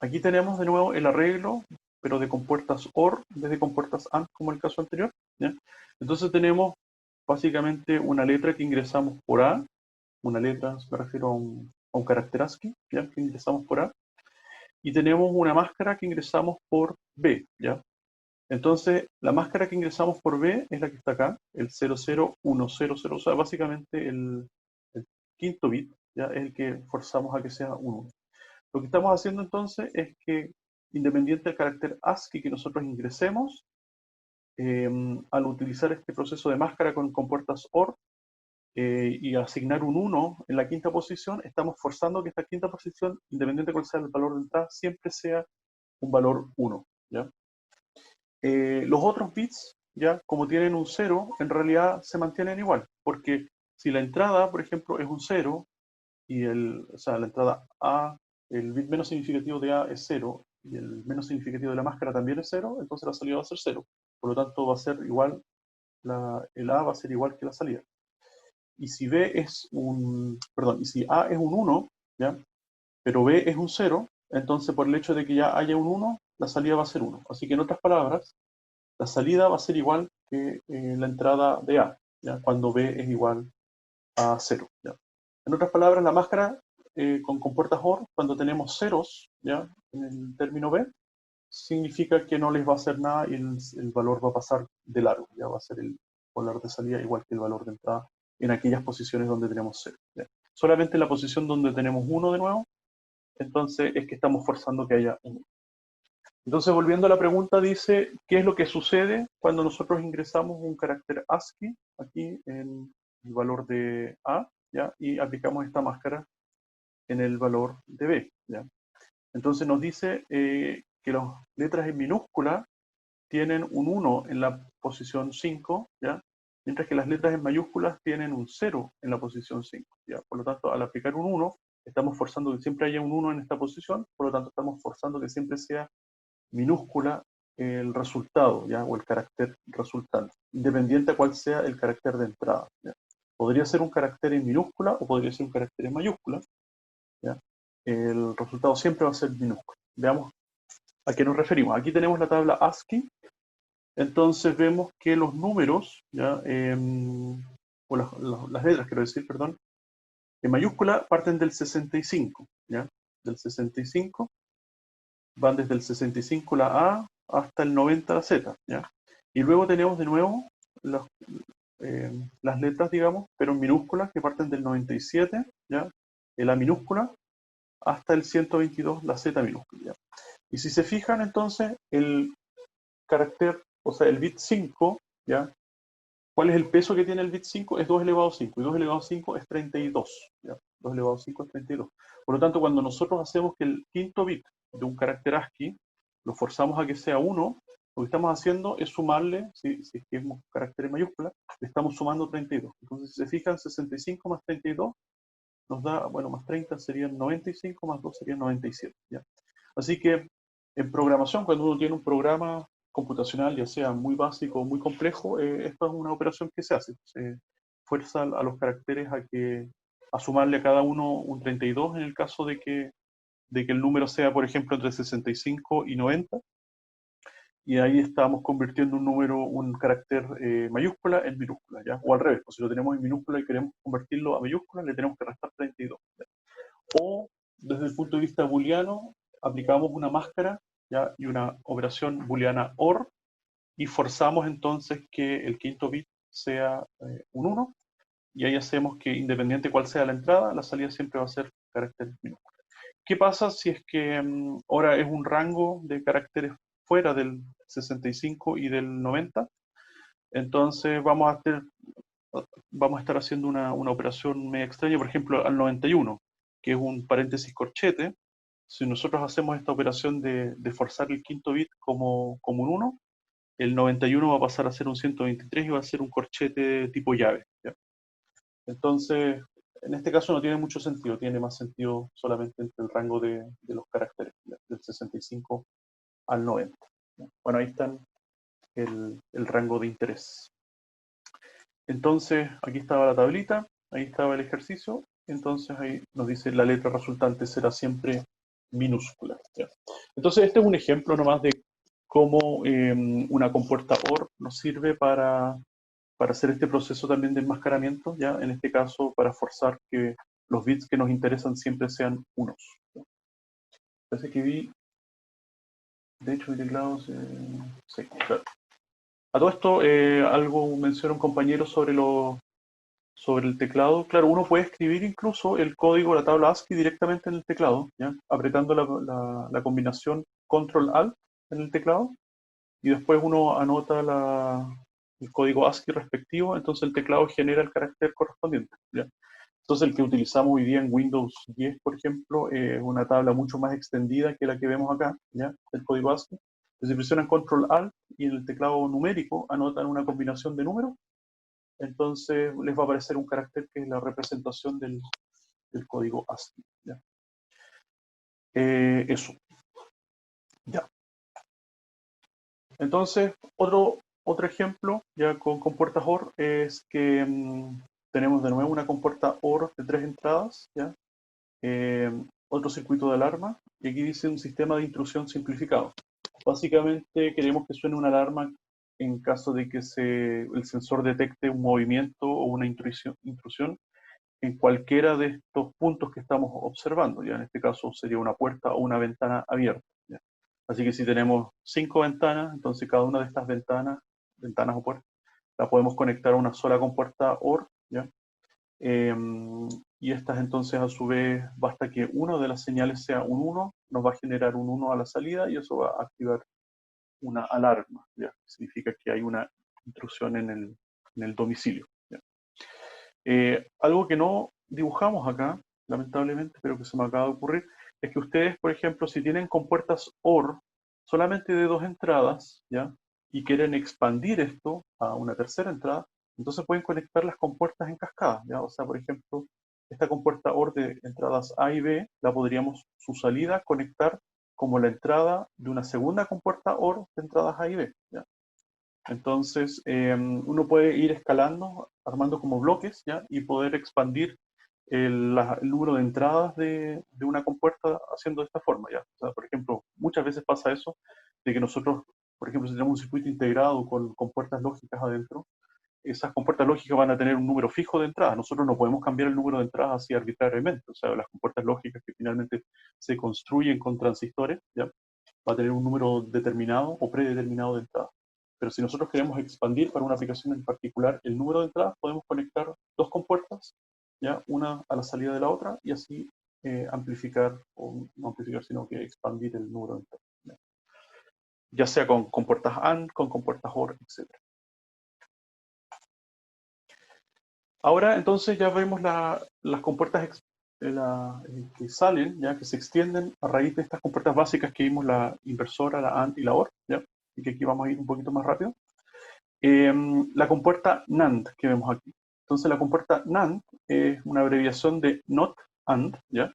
aquí tenemos de nuevo el arreglo, pero de compuertas OR en vez de compuertas AND como el caso anterior, ¿ya? Entonces tenemos básicamente una letra que ingresamos por A, una letra, me refiero a un carácter ASCII, ¿ya? Que ingresamos por A, y tenemos una máscara que ingresamos por B, ¿ya? Entonces, la máscara que ingresamos por B es la que está acá, el 00100, o sea, básicamente el quinto bit, ¿ya? Es el que forzamos a que sea un 1. Lo que estamos haciendo entonces es que, independiente del carácter ASCII que nosotros ingresemos, al utilizar este proceso de máscara con compuertas OR y asignar un 1 en la quinta posición, estamos forzando que esta quinta posición, independiente de cuál sea el valor de entrada, siempre sea un valor 1, ¿ya? Los otros bits, ya como tienen un 0, en realidad se mantienen igual, porque si la entrada, por ejemplo, es un 0, y o sea, la entrada A, el bit menos significativo de A es 0, y el menos significativo de la máscara también es 0, entonces la salida va a ser 0. Por lo tanto, va a ser igual, el A va a ser igual que la salida. Y si B es y si A es un 1, ¿ya? Pero B es un 0, entonces por el hecho de que ya haya un 1, la salida va a ser 1. Así que en otras palabras, la salida va a ser igual que la entrada de A, ¿ya? Cuando B es igual a 0, ¿ya? En otras palabras, la máscara con compuertas OR, cuando tenemos ceros, ¿ya? En el término B, significa que no les va a hacer nada y el valor va a pasar de largo, ya va a ser el valor de salida igual que el valor de entrada en aquellas posiciones donde tenemos 0, ¿ya? Solamente en la posición donde tenemos 1 de nuevo, entonces es que estamos forzando que haya 1. Entonces, volviendo a la pregunta, dice, ¿qué es lo que sucede cuando nosotros ingresamos un carácter ASCII aquí en el valor de A, ¿ya? Y aplicamos esta máscara en el valor de B, ¿ya? Entonces nos dice que las letras en minúscula tienen un 1 en la posición 5, ¿ya? Mientras que las letras en mayúsculas tienen un 0 en la posición 5, ¿ya? Por lo tanto, al aplicar un 1, estamos forzando que siempre haya un 1 en esta posición, por lo tanto estamos forzando que siempre sea minúscula el resultado, ¿ya? O el carácter resultante, independiente a cuál sea el carácter de entrada, ¿ya? Podría ser un carácter en minúscula o podría ser un carácter en mayúscula, ¿ya? El resultado siempre va a ser minúsculo. Veamos a qué nos referimos. Aquí tenemos la tabla ASCII, entonces vemos que los números, ¿ya? O las letras, quiero decir, perdón, en mayúscula parten del 65, ¿ya? Del 65, van desde el 65 la A hasta el 90 la Z, ¿ya? Y luego tenemos de nuevo las letras, digamos, pero en minúsculas que parten del 97, ¿ya? El A minúscula, hasta el 122 la Z minúscula, ¿ya? Y si se fijan, entonces, el carácter, o sea, el bit 5, ¿ya? ¿Cuál es el peso que tiene el bit 5? Es 2 elevado a 5, y 2 elevado a 5 es 32, ¿ya? 2 elevado a 5 es 32. Por lo tanto, cuando nosotros hacemos que el quinto bit de un carácter ASCII lo forzamos a que sea 1, lo que estamos haciendo es sumarle, si es que es un carácter en mayúscula, le estamos sumando 32. Entonces, si se fijan, 65 más 32 nos da, bueno, más 30 serían 95, más 2 serían 97, ¿ya? Así que en programación, cuando uno tiene un programa computacional, ya sea muy básico o muy complejo, esto es una operación que se hace. Se fuerza a los caracteres a sumarle a cada uno un 32 en el caso de que el número sea, por ejemplo, entre 65 y 90. Y ahí estamos convirtiendo un número, un carácter mayúscula en minúscula, ¿ya? O al revés, pues si lo tenemos en minúscula y queremos convertirlo a mayúscula, le tenemos que restar 32, ¿ya? O desde el punto de vista booleano, aplicamos una máscara, ¿ya? Y una operación booleana OR, y forzamos entonces que el quinto bit sea un 1, y ahí hacemos que independiente cuál sea la entrada, la salida siempre va a ser carácter minúscula. ¿Qué pasa si es que ahora es un rango de caracteres fuera del 65 y del 90? Entonces vamos a estar haciendo una operación media extraña, por ejemplo, al 91, que es un paréntesis corchete. Si nosotros hacemos esta operación de forzar el quinto bit como un 1, el 91 va a pasar a ser un 123 y va a ser un corchete tipo llave, ¿ya? Entonces, en este caso no tiene mucho sentido, tiene más sentido solamente entre el rango de los caracteres, ¿ya? Del 65 al 90, ¿ya? Bueno, ahí están el rango de interés. Entonces, aquí estaba la tablita, ahí estaba el ejercicio, entonces ahí nos dice la letra resultante será siempre minúscula, ¿ya? Entonces, este es un ejemplo nomás de cómo una compuerta OR nos sirve para hacer este proceso también de enmascaramiento, ¿ya? En este caso, para forzar que los bits que nos interesan siempre sean unos, ¿ya? Parece que vi, de hecho, mi teclado sí, claro. A todo esto, algo mencionó un compañero sobre el teclado. Claro, uno puede escribir incluso el código, la tabla ASCII directamente en el teclado, ¿ya? Apretando la combinación Control-Alt en el teclado, y después uno anota el código ASCII respectivo, entonces el teclado genera el carácter correspondiente, ¿ya? Entonces el que utilizamos hoy día en Windows 10, por ejemplo, es una tabla mucho más extendida que la que vemos acá, ¿ya? El código ASCII. Entonces, si presionan Control Alt y en el teclado numérico anotan una combinación de números, entonces les va a aparecer un carácter que es la representación del código ASCII, ¿ya? Eso, ya. Entonces, otro ejemplo, ya con compuertas OR, es que tenemos de nuevo una compuerta OR de 3 entradas, ¿ya? Otro circuito de alarma, y aquí dice un sistema de intrusión simplificado. Básicamente queremos que suene una alarma en caso de que el sensor detecte un movimiento o una intrusión en cualquiera de estos puntos que estamos observando. Ya en este caso sería una puerta o una ventana abierta, ¿ya? Así que si tenemos 5 ventanas, entonces cada una de estas ventanas o puertas, la podemos conectar a una sola compuerta OR, ¿ya? Y estas entonces a su vez, basta que una de las señales sea un 1, nos va a generar un 1 a la salida y eso va a activar una alarma, ¿ya? Significa que hay una intrusión en el domicilio, ¿ya? Algo que no dibujamos acá, lamentablemente, pero que se me acaba de ocurrir, es que ustedes, por ejemplo, si tienen compuertas OR solamente de 2 entradas, ¿ya? Y quieren expandir esto a una tercera entrada, entonces pueden conectar las compuertas en cascada, ¿ya? O sea, por ejemplo, esta compuerta OR de entradas A y B, la podríamos, su salida, conectar como la entrada de una segunda compuerta OR de entradas A y B, ¿ya? Entonces, uno puede ir escalando, armando como bloques, ¿ya? Y poder expandir el número de entradas de una compuerta haciendo de esta forma, ¿ya? O sea, por ejemplo, muchas veces pasa eso, de que nosotros, por ejemplo, si tenemos un circuito integrado con puertas lógicas adentro, esas compuertas lógicas van a tener un número fijo de entradas. Nosotros no podemos cambiar el número de entradas así arbitrariamente. O sea, las compuertas lógicas que finalmente se construyen con transistores, ¿ya? Va a tener un número determinado o predeterminado de entradas. Pero si nosotros queremos expandir para una aplicación en particular el número de entradas, podemos conectar 2 compuertas, ¿ya? Una a la salida de la otra, y así amplificar, o no amplificar, sino que expandir el número de entradas, ¿ya? Ya sea con compuertas AND, con compuertas OR, etc. Ahora entonces ya vemos las compuertas que salen, ya que se extienden a raíz de estas compuertas básicas que vimos, la inversora, la AND y la OR, ¿ya? Y que aquí vamos a ir un poquito más rápido. La compuerta NAND que vemos aquí. Entonces la compuerta NAND es una abreviación de Not AND, ¿ya?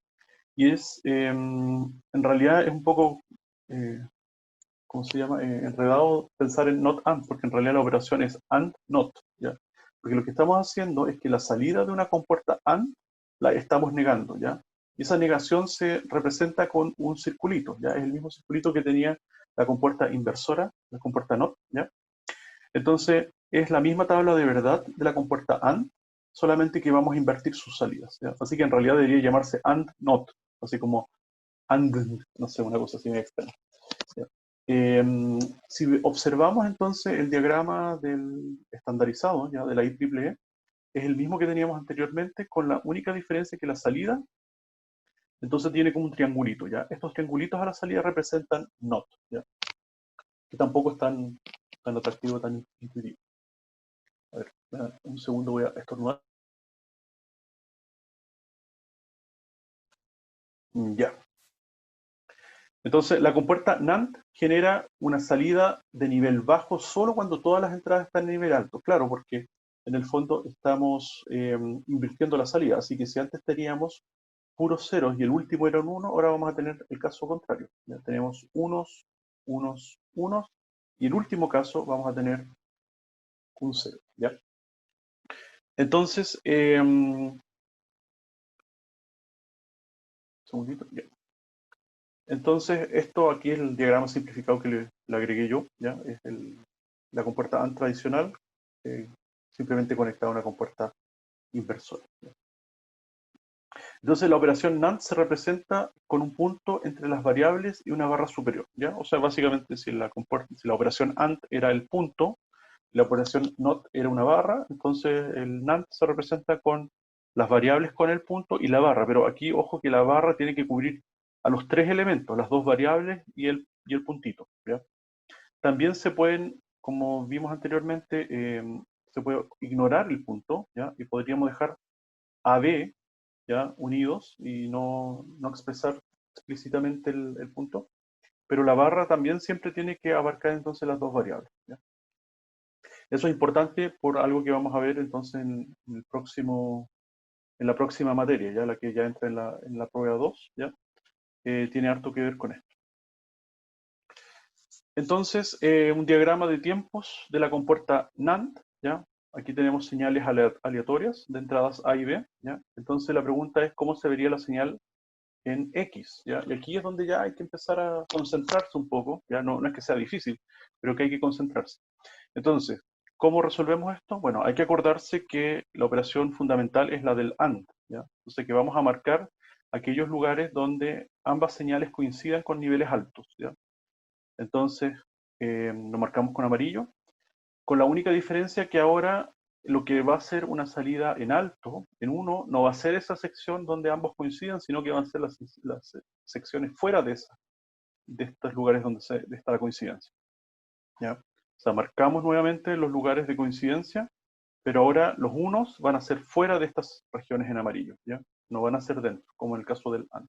Y es, en realidad es un poco, ¿cómo se llama? Enredado pensar en Not AND, porque en realidad la operación es AND NOT, ¿ya? Porque lo que estamos haciendo es que la salida de una compuerta AND la estamos negando, ¿ya? Y esa negación se representa con un circulito, ¿ya? Es el mismo circulito que tenía la compuerta inversora, la compuerta NOT, ¿ya? Entonces, es la misma tabla de verdad de la compuerta AND, solamente que vamos a invertir sus salidas, ¿ya? Así que en realidad debería llamarse AND NOT, así como AND, no sé, una cosa así muy extraña, ¿ya? Si observamos entonces el diagrama del estandarizado, ¿ya? De la IEEE, es el mismo que teníamos anteriormente, con la única diferencia que la salida, entonces tiene como un triangulito, ¿ya? Estos triangulitos a la salida representan NOT, ¿ya? Que tampoco es tan atractivo, tan intuitivo. A ver, un segundo, voy a estornudar. Ya. Entonces, la compuerta NAND genera una salida de nivel bajo solo cuando todas las entradas están en nivel alto. Claro, porque en el fondo estamos invirtiendo la salida. Así que si antes teníamos puros ceros y el último era un 1, ahora vamos a tener el caso contrario. Ya tenemos unos, unos, unos, y en último caso vamos a tener un 0. ¿Ya? Entonces, segundito, ya. Entonces, esto aquí es el diagrama simplificado que le agregué yo, ¿ya? Es la compuerta AND tradicional, eh, simplemente conectada a una compuerta inversora, ¿ya? Entonces, la operación NAND se representa con un punto entre las variables y una barra superior, ¿ya? O sea, básicamente, si la operación AND era el punto, la operación NOT era una barra, entonces el NAND se representa con las variables con el punto y la barra, pero aquí, ojo, que la barra tiene que cubrir a los 3 elementos, las 2 variables y el puntito, ¿ya? También se pueden, como vimos anteriormente, se puede ignorar el punto, ¿ya? Y podríamos dejar A, B, ¿ya? Unidos y no expresar explícitamente el punto, pero la barra también siempre tiene que abarcar entonces las 2 variables, ¿ya? Eso es importante por algo que vamos a ver entonces en la próxima materia, ya la que ya entra en la prueba 2, ¿ya? Tiene harto que ver con esto. Entonces, un diagrama de tiempos de la compuerta NAND, ¿ya? Aquí tenemos señales aleatorias de entradas A y B, ¿ya? Entonces la pregunta es cómo se vería la señal en X, ¿ya? Y aquí es donde ya hay que empezar a concentrarse un poco, ¿ya? No es que sea difícil, pero que hay que concentrarse. Entonces, ¿cómo resolvemos esto? Bueno, hay que acordarse que la operación fundamental es la del AND, ¿ya? Entonces, que vamos a marcar aquellos lugares donde ambas señales coincidan con niveles altos, ¿ya? Entonces, lo marcamos con amarillo, con la única diferencia que ahora lo que va a ser una salida en alto, en 1, no va a ser esa sección donde ambos coincidan, sino que van a ser las secciones fuera de estos lugares donde está la coincidencia. ¿Ya? O sea, marcamos nuevamente los lugares de coincidencia, pero ahora los unos van a ser fuera de estas regiones en amarillo, ¿ya? No van a ser dentro, como en el caso del AND.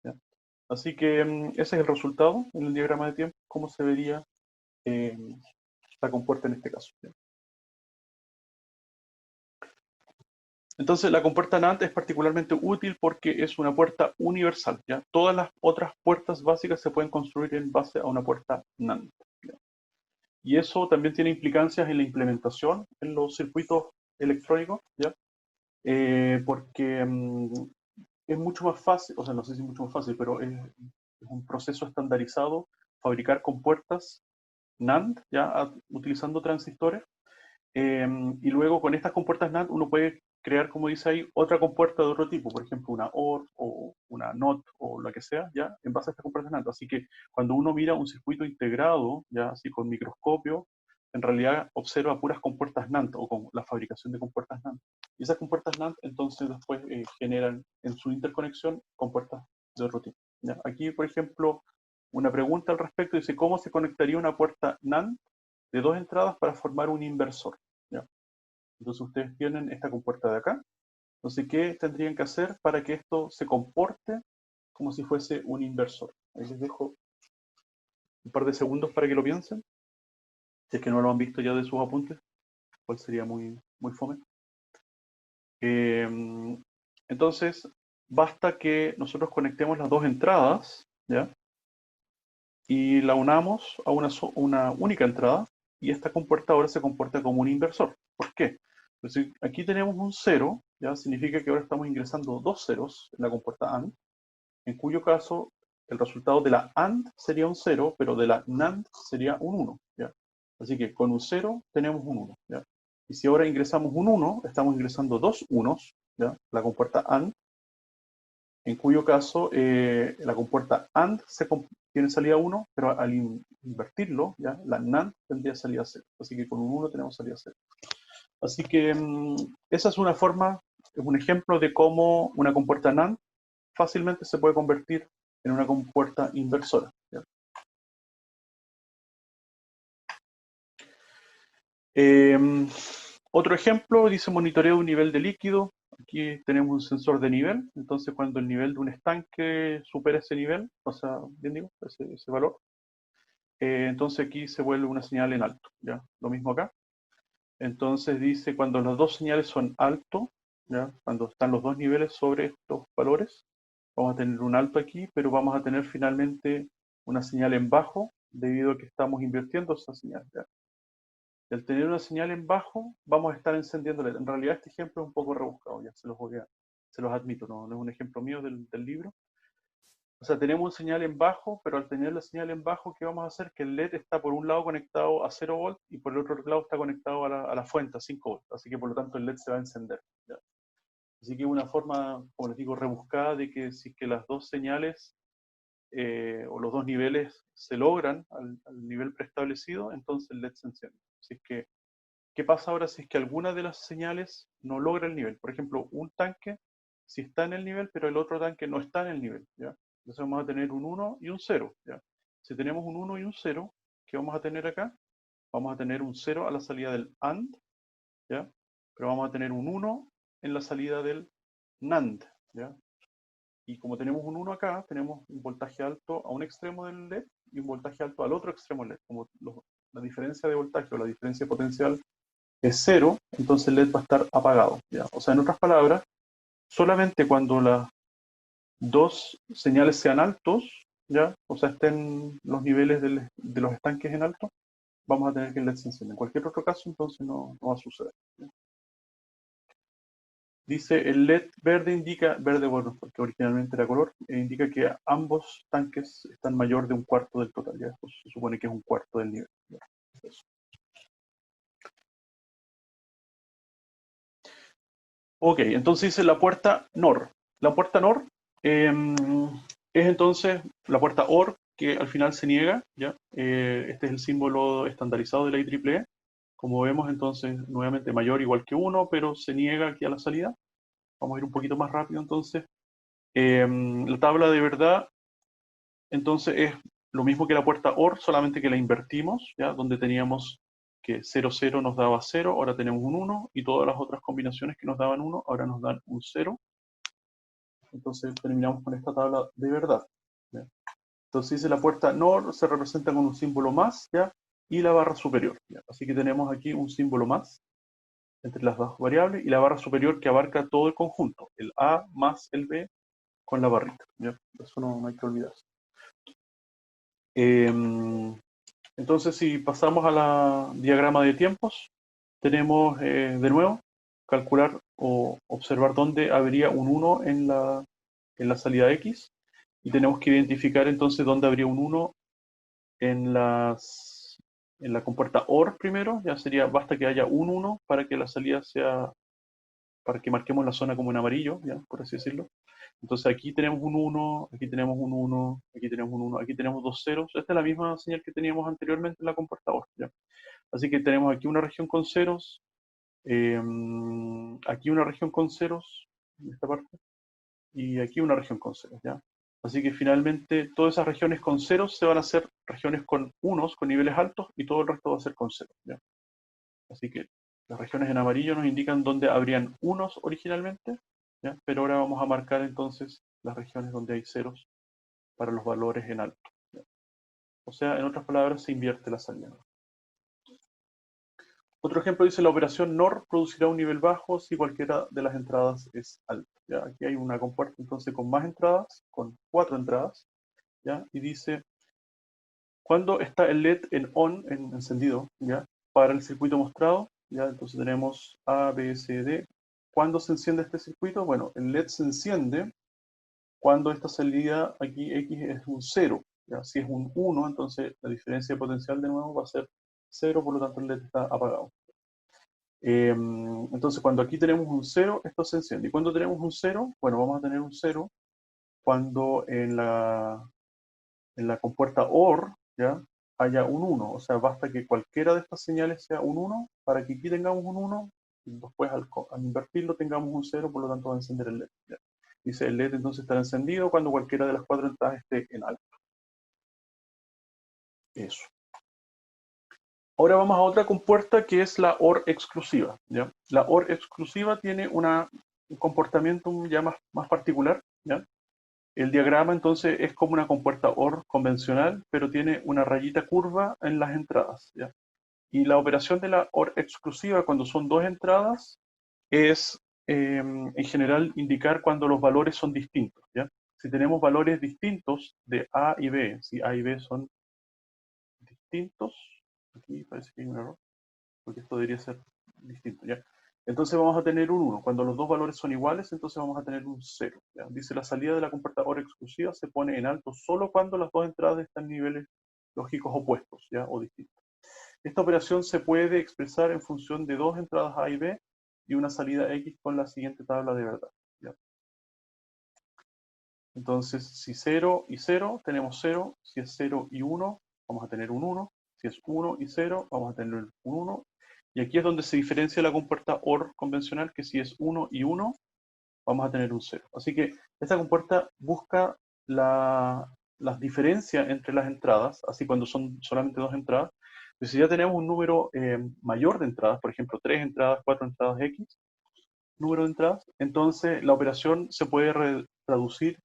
¿Ya? Así que ese es el resultado en el diagrama de tiempo, cómo se vería la compuerta en este caso. ¿Ya? Entonces la compuerta NAND es particularmente útil porque es una puerta universal. ¿Ya? Todas las otras puertas básicas se pueden construir en base a una puerta NAND. ¿Ya? Y eso también tiene implicancias en la implementación en los circuitos electrónicos, ¿ya? Porque es mucho más fácil, o sea, no sé si es mucho más fácil, pero es un proceso estandarizado fabricar compuertas NAND, ya utilizando transistores. Y luego con estas compuertas NAND uno puede crear, como dice ahí, otra compuerta de otro tipo, por ejemplo una OR o una NOT o lo que sea, ya en base a estas compuertas NAND. Así que cuando uno mira un circuito integrado, ya así con microscopio, en realidad observa puras compuertas NAND o con la fabricación de compuertas NAND. Y esas compuertas NAND entonces después generan en su interconexión compuertas de otro tipo. ¿Ya? Aquí, por ejemplo, una pregunta al respecto dice, ¿cómo se conectaría una puerta NAND de 2 entradas para formar un inversor? ¿Ya? Entonces ustedes tienen esta compuerta de acá. Entonces, ¿qué tendrían que hacer para que esto se comporte como si fuese un inversor? Ahí les dejo un par de segundos para que lo piensen. Si es que no lo han visto ya de sus apuntes, cuál sería muy, muy fome. Entonces, basta que nosotros conectemos las 2 entradas, ¿ya? Y la unamos a una única entrada, y esta compuerta ahora se comporta como un inversor. ¿Por qué? Pues si aquí tenemos un 0, ¿ya? Significa que ahora estamos ingresando 2 ceros en la compuerta AND, en cuyo caso el resultado de la AND sería un 0, pero de la NAND sería un 1. ¿Ya? Así que con un 0 tenemos un 1. ¿Ya? Y si ahora ingresamos un 1, estamos ingresando 2 unos, ¿ya? La compuerta AND, en cuyo caso la compuerta AND tiene salida 1, pero al invertirlo, ¿ya? La NAND tendría salida 0. Así que con un 1 tenemos salida 0. Así que esa es una forma, es un ejemplo de cómo una compuerta NAND fácilmente se puede convertir en una compuerta inversora. ¿Ya? Otro ejemplo dice monitoreo de un nivel de líquido. Aquí tenemos un sensor de nivel, entonces cuando el nivel de un estanque supera ese nivel, o sea, bien digo, ese valor, entonces aquí se vuelve una señal en alto. ¿Ya? Lo mismo acá. Entonces dice cuando las dos señales son alto, ¿ya? Cuando están los dos niveles sobre estos valores, vamos a tener un alto aquí, pero vamos a tener finalmente una señal en bajo debido a que estamos invirtiendo esa señal. ¿Ya? Y al tener una señal en bajo, vamos a estar encendiendo LED. En realidad este ejemplo es un poco rebuscado, ya se los admito, no es un ejemplo mío del libro. O sea, tenemos una señal en bajo, pero al tener la señal en bajo, ¿qué vamos a hacer? Que el LED está por un lado conectado a 0 volt y por el otro lado está conectado a la fuente, a 5 volt. Así que por lo tanto el LED se va a encender. ¿Ya? Así que es una forma, como les digo, rebuscada de que si es que las dos señales o los dos niveles se logran al nivel preestablecido, entonces el LED se enciende. Si es que, ¿qué pasa ahora si es que alguna de las señales no logra el nivel? Por ejemplo, un tanque si está en el nivel, pero el otro tanque no está en el nivel. ¿Ya? Entonces vamos a tener un 1 y un 0. ¿Ya? Si tenemos un 1 y un 0, ¿qué vamos a tener acá? Vamos a tener un 0 a la salida del AND, ¿ya? Pero vamos a tener un 1 en la salida del NAND. ¿Ya? Y como tenemos un 1 acá, tenemos un voltaje alto a un extremo del LED y un voltaje alto al otro extremo del LED. Como la diferencia de voltaje o la diferencia de potencial es 0, entonces el LED va a estar apagado. ¿Ya? O sea, en otras palabras, solamente cuando las dos señales sean altos, ¿ya? O sea, estén los niveles de los estanques en alto, vamos a tener que el LED se encienda. En cualquier otro caso, entonces no va a suceder. ¿Ya? Dice, el LED verde indica, verde bueno, porque originalmente era color, indica que ambos tanques están mayor de un cuarto del total. ¿Ya? Pues se supone que es un cuarto del nivel. ¿Ya? Eso. Ok, entonces dice la puerta NOR. La puerta NOR es entonces la puerta OR que al final se niega. ¿Ya? Este es el símbolo estandarizado de la IEEE. Como vemos, entonces, nuevamente mayor igual que 1, pero se niega aquí a la salida. Vamos a ir un poquito más rápido, entonces. La tabla de verdad, entonces, es lo mismo que la puerta OR, solamente que la invertimos, ¿ya? Donde teníamos que 0, 0 nos daba 0, ahora tenemos un 1, y todas las otras combinaciones que nos daban 1, ahora nos dan un 0. Entonces terminamos con esta tabla de verdad, ¿ya? Entonces dice la puerta NOR se representa con un símbolo más, ¿ya? Y la barra superior, ¿ya? Así que tenemos aquí un símbolo más entre las dos variables y la barra superior que abarca todo el conjunto, el A más el B con la barrita, ¿ya? Eso no hay que olvidarse. Entonces, si pasamos a la diagrama de tiempos, tenemos de nuevo calcular o observar dónde habría un 1 en la salida X, y tenemos que identificar entonces dónde habría un 1 en la compuerta OR primero. Ya sería, basta que haya un 1 para que la salida sea, para que marquemos la zona como en amarillo, ya, por así decirlo. Entonces aquí tenemos un 1, aquí tenemos un 1, aquí tenemos un 1, aquí tenemos dos ceros. Esta es la misma señal que teníamos anteriormente en la compuerta OR, ¿ya? Así que tenemos aquí una región con ceros, aquí una región con ceros, en esta parte, y aquí una región con ceros, ¿ya? Así que finalmente todas esas regiones con ceros se van a hacer regiones con unos, con niveles altos, y todo el resto va a ser con ceros, ¿ya? Así que las regiones en amarillo nos indican dónde habrían unos originalmente, ¿ya? Pero ahora vamos a marcar entonces las regiones donde hay ceros para los valores en alto, ¿ya? O sea, en otras palabras, se invierte la salida. Otro ejemplo dice: la operación NOR producirá un nivel bajo si cualquiera de las entradas es alta, ¿ya? Aquí hay una compuerta entonces con más entradas, con 4 entradas, ¿ya? Y dice, cuando está el LED en ON, en encendido, ¿ya? Para el circuito mostrado, ¿ya? Entonces tenemos A, B, C, D. ¿Cuándo se enciende este circuito? Bueno, el LED se enciende cuando esta salida aquí X es un 0, ¿ya? Si es un 1, entonces la diferencia de potencial de nuevo va a ser 0, por lo tanto el LED está apagado. Entonces cuando aquí tenemos un 0, esto se enciende. ¿Y cuando tenemos un 0? Bueno, vamos a tener un 0 cuando en la compuerta OR, ¿ya? Haya un 1. O sea, basta que cualquiera de estas señales sea un 1 para que aquí tengamos un 1, y después al invertirlo tengamos un 0, por lo tanto va a encender el LED, ¿ya? Dice, el LED entonces estará encendido cuando cualquiera de las 4 entradas esté en alto. Eso. Ahora vamos a otra compuerta que es la OR exclusiva, ¿ya? La OR exclusiva tiene un comportamiento ya más particular, ¿ya? El diagrama entonces es como una compuerta OR convencional, pero tiene una rayita curva en las entradas, ¿ya? Y la operación de la OR exclusiva cuando son dos entradas es en general indicar cuando los valores son distintos, ¿ya? Si tenemos valores distintos de A y B, si A y B son distintos, aquí parece que hay un error, porque esto debería ser distinto, ¿ya? Entonces vamos a tener un 1. Cuando los dos valores son iguales, entonces vamos a tener un 0, ¿ya? Dice, la salida de la compuerta OR exclusiva se pone en alto solo cuando las dos entradas están en niveles lógicos opuestos, ¿ya? O distintos. Esta operación se puede expresar en función de dos entradas A y B y una salida X con la siguiente tabla de verdad, ¿ya? Entonces, si 0 y 0, tenemos 0. Si es 0 y 1, vamos a tener un 1. Si es 1 y 0, vamos a tener un 1. Y aquí es donde se diferencia la compuerta OR convencional, que si es 1 y 1, vamos a tener un 0. Así que esta compuerta busca las diferencias entre las entradas, así cuando son solamente dos entradas. Pero si ya tenemos un número mayor de entradas, por ejemplo, 3 entradas, 4 entradas X, número de entradas, entonces la operación se puede traducir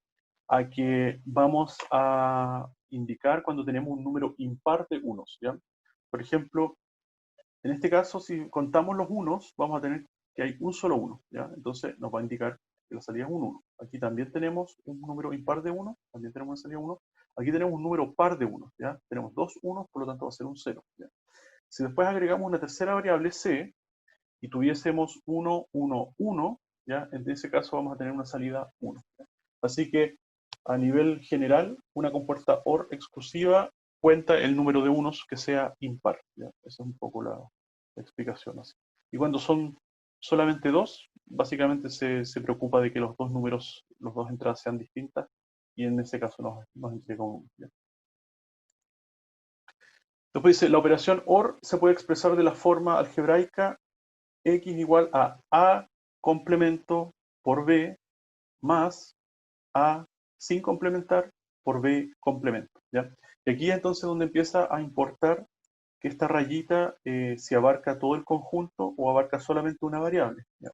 a que vamos a indicar cuando tenemos un número impar de unos, ¿ya? Por ejemplo, en este caso, si contamos los unos, vamos a tener que hay un solo uno, ¿ya? Entonces nos va a indicar que la salida es un 1. Aquí también tenemos un número impar de 1, también tenemos una salida 1. Aquí tenemos un número par de 1, ¿ya? Tenemos dos unos, por lo tanto va a ser un 0, ¿ya? Si después agregamos una tercera variable c y tuviésemos 1, 1, 1, ¿ya? En ese caso vamos a tener una salida 1, ¿ya? Así que a nivel general, una compuerta OR exclusiva cuenta el número de unos que sea impar, ¿ya? Esa es un poco la explicación así. Y cuando son solamente dos, básicamente se preocupa de que los dos números, los dos entradas sean distintas, y en ese caso nos entrega un 1, ¿ya? Después dice, la operación OR se puede expresar de la forma algebraica x igual a complemento por b más a sin complementar por b complemento, ¿ya? Y aquí es entonces donde empieza a importar que esta rayita si abarca todo el conjunto o abarca solamente una variable, ¿ya?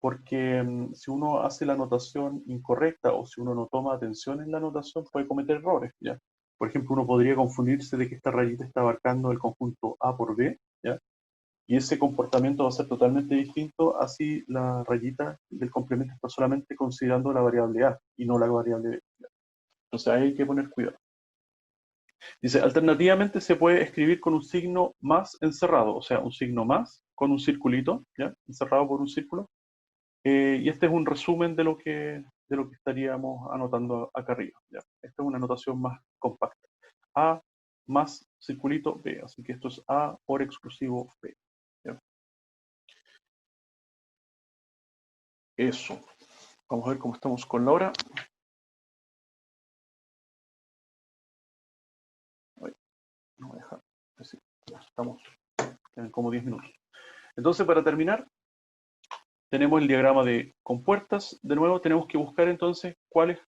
Porque si uno hace la notación incorrecta o si uno no toma atención en la notación puede cometer errores, ¿ya? Por ejemplo, uno podría confundirse de que esta rayita está abarcando el conjunto A por B, ¿ya? Y ese comportamiento va a ser totalmente distinto así la rayita del complemento está solamente considerando la variable A y no la variable B, ¿ya? Entonces ahí hay que poner cuidado. Dice, alternativamente se puede escribir con un signo más encerrado, o sea, un signo más con un circulito, ¿ya? Encerrado por un círculo. Y este es un resumen de lo que estaríamos anotando acá arriba, ¿ya? Esta es una anotación más compacta. A más circulito B, así que esto es A por exclusivo B, ¿ya? Eso. Vamos a ver cómo estamos con la hora. Ay, no voy a dejar. Así, ya estamos en como 10 minutos. Entonces, para terminar, tenemos el diagrama de compuertas. De nuevo, tenemos que buscar entonces cuáles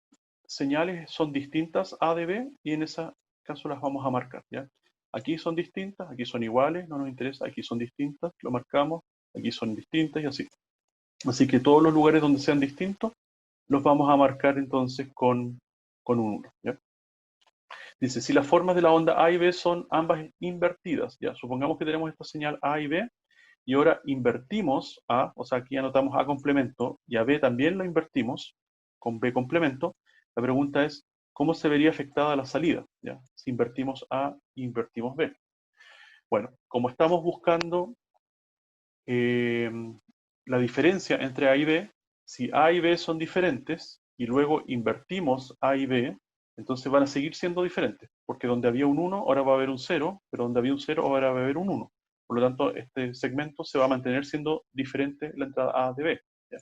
señales son distintas A de B y en ese caso las vamos a marcar, ¿ya? Aquí son distintas, aquí son iguales, no nos interesa, aquí son distintas, lo marcamos, aquí son distintas y así. Así que todos los lugares donde sean distintos los vamos a marcar entonces con un 1, ¿ya? Dice, si las formas de la onda A y B son ambas invertidas, ya, supongamos que tenemos esta señal A y B, y ahora invertimos A, o sea, aquí anotamos A complemento, y a B también lo invertimos con B complemento. La pregunta es, ¿cómo se vería afectada la salida? ¿Ya? Si invertimos A, invertimos B. Bueno, como estamos buscando eh, la diferencia entre A y B, si A y B son diferentes, y luego invertimos A y B, entonces van a seguir siendo diferentes, porque donde había un 1, ahora va a haber un 0, pero donde había un 0, ahora va a haber un 1. Por lo tanto, este segmento se va a mantener siendo diferente la entrada A de B, ¿ya?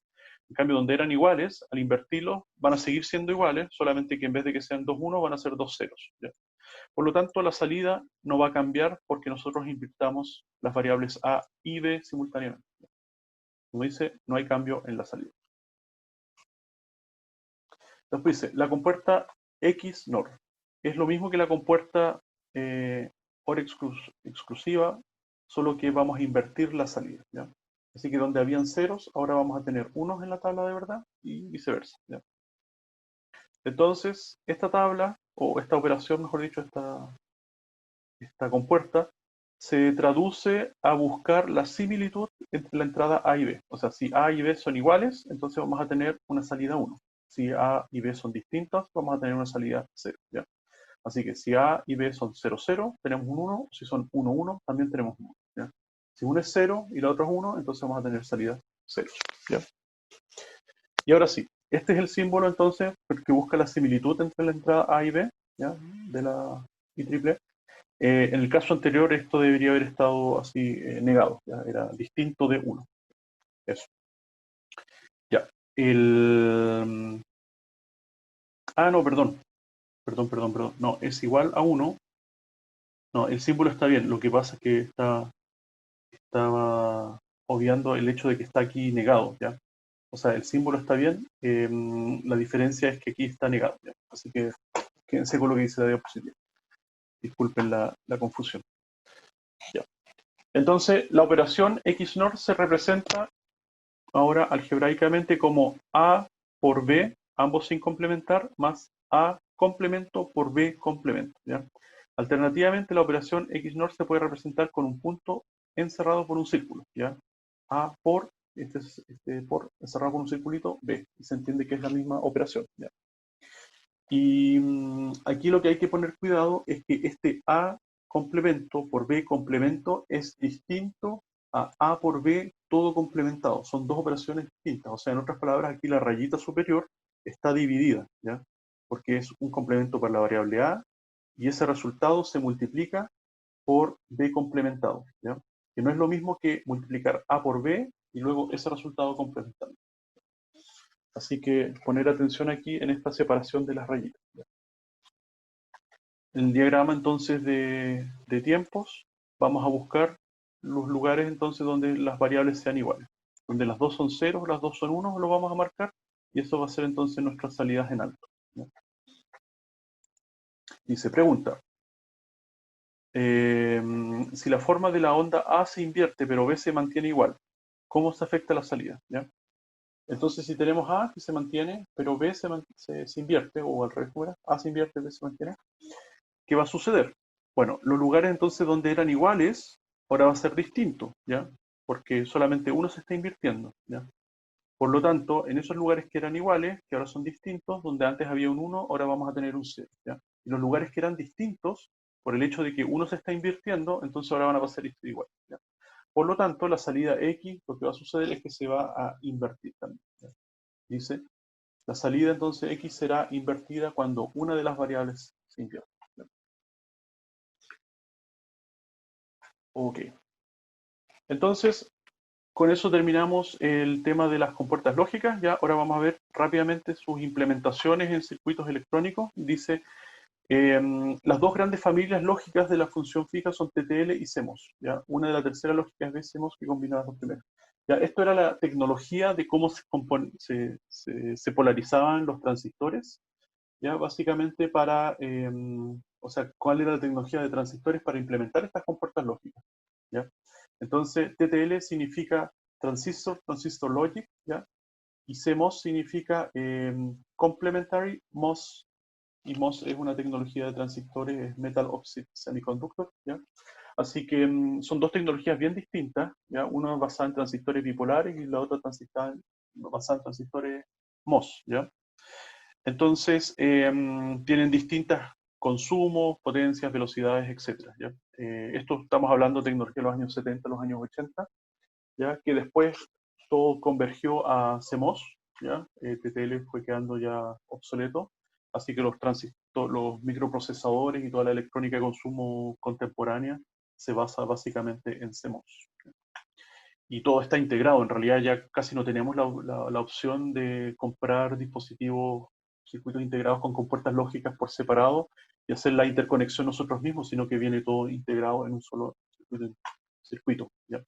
En cambio, donde eran iguales, al invertirlos, van a seguir siendo iguales, solamente que en vez de que sean dos 1, van a ser dos ceros, ¿ya? Por lo tanto, la salida no va a cambiar porque nosotros invirtamos las variables A y B simultáneamente. Como dice, no hay cambio en la salida. Después dice, la compuerta XNOR es lo mismo que la compuerta OR exclusiva, solo que vamos a invertir la salida, ¿ya? Así que donde habían ceros, ahora vamos a tener unos en la tabla de verdad y viceversa, ¿ya? Entonces, esta tabla, o esta operación, mejor dicho, esta compuerta, se traduce a buscar la similitud entre la entrada A y B. O sea, si A y B son iguales, entonces vamos a tener una salida 1. Si A y B son distintas, vamos a tener una salida 0, ¿ya? Así que si A y B son 0, 0, tenemos un 1. Si son 1, 1, también tenemos 1, ¿ya? Si uno es 0 y la otra es 1, entonces vamos a tener salida 0, ¿ya? Y ahora sí, este es el símbolo entonces que busca la similitud entre la entrada A y B, ¿ya? De la IEEE. En el caso anterior esto debería haber estado así negado, ¿ya? Era distinto de 1. Eso. Ya. No, perdón. Perdón. No, es igual a 1. No, el símbolo está bien. Lo que pasa es que estaba obviando el hecho de que está aquí negado, ¿ya? O sea, el símbolo está bien. La diferencia es que aquí está negado, ¿ya? Así que quédense con lo que dice la diapositiva. Disculpen la confusión. Ya. Entonces, la operación XNOR se representa ahora algebraicamente como A por B, ambos sin complementar, más A complemento por B complemento, ¿ya? Alternativamente, la operación XNOR se puede representar con un punto encerrado por un círculo, ¿ya? A por, este por encerrado por un circulito, B, y se entiende que es la misma operación, ¿ya? Y aquí lo que hay que poner cuidado es que este A complemento por B complemento es distinto a por B todo complementado. Son dos operaciones distintas. O sea, en otras palabras, aquí la rayita superior está dividida, ¿ya? Porque es un complemento para la variable A y ese resultado se multiplica por B complementado, ¿ya? Que no es lo mismo que multiplicar A por B y luego ese resultado complementado. Así que poner atención aquí en esta separación de las rayitas, ¿ya? En el diagrama entonces de tiempos, vamos a buscar los lugares entonces donde las variables sean iguales. Donde las dos son ceros, las dos son unos, lo vamos a marcar, y eso va a ser entonces nuestras salidas en alto, ¿ya? Y se pregunta, si la forma de la onda A se invierte, pero B se mantiene igual, ¿cómo se afecta la salida? ¿Ya? Entonces, si tenemos A que se mantiene, pero B se invierte, o al revés, ¿cómo era? A se invierte, B se mantiene, ¿qué va a suceder? Bueno, los lugares entonces donde eran iguales, ahora va a ser distinto, ¿ya? Porque solamente uno se está invirtiendo, ¿ya? Por lo tanto, en esos lugares que eran iguales, que ahora son distintos, donde antes había un 1, ahora vamos a tener un 0, ¿ya? Y los lugares que eran distintos, por el hecho de que uno se está invirtiendo, entonces ahora van a pasar igual, ¿ya? Por lo tanto, la salida X, lo que va a suceder es que se va a invertir también, ¿ya? Dice, la salida entonces X será invertida cuando una de las variables se invierte, ¿ya? Ok. Entonces, con eso terminamos el tema de las compuertas lógicas. Ya ahora vamos a ver rápidamente sus implementaciones en circuitos electrónicos. Dice, las dos grandes familias lógicas de la función fija son TTL y CMOS. ¿Ya? Una de la tercera lógica es de CMOS que combina las dos primeras. ¿Ya? Esto era la tecnología de cómo se polarizaban los transistores. ¿Ya? Básicamente para, o sea, cuál era la tecnología de transistores para implementar estas compuertas lógicas. ¿Ya? Entonces, TTL significa Transistor Logic, ¿ya? Y CMOS significa Complementary MOS, y MOS es una tecnología de transistores, es Metal Oxide Semiconductor, ¿ya? Así que son dos tecnologías bien distintas, ¿ya? Una basada en transistores bipolares y la otra basada en transistores MOS, ¿ya? Entonces, tienen distintas consumos, potencias, velocidades, etcétera, ¿ya? Esto estamos hablando de tecnología de los años 70, los años 80, ¿ya? Que después todo convergió a CMOS, ¿ya? TTL fue quedando ya obsoleto, así que los microprocesadores y toda la electrónica de consumo contemporánea se basa básicamente en CMOS. Y todo está integrado, en realidad ya casi no tenemos la opción de comprar dispositivos, circuitos integrados con compuertas lógicas por separado y hacer la interconexión nosotros mismos, sino que viene todo integrado en un solo circuito, ¿ya?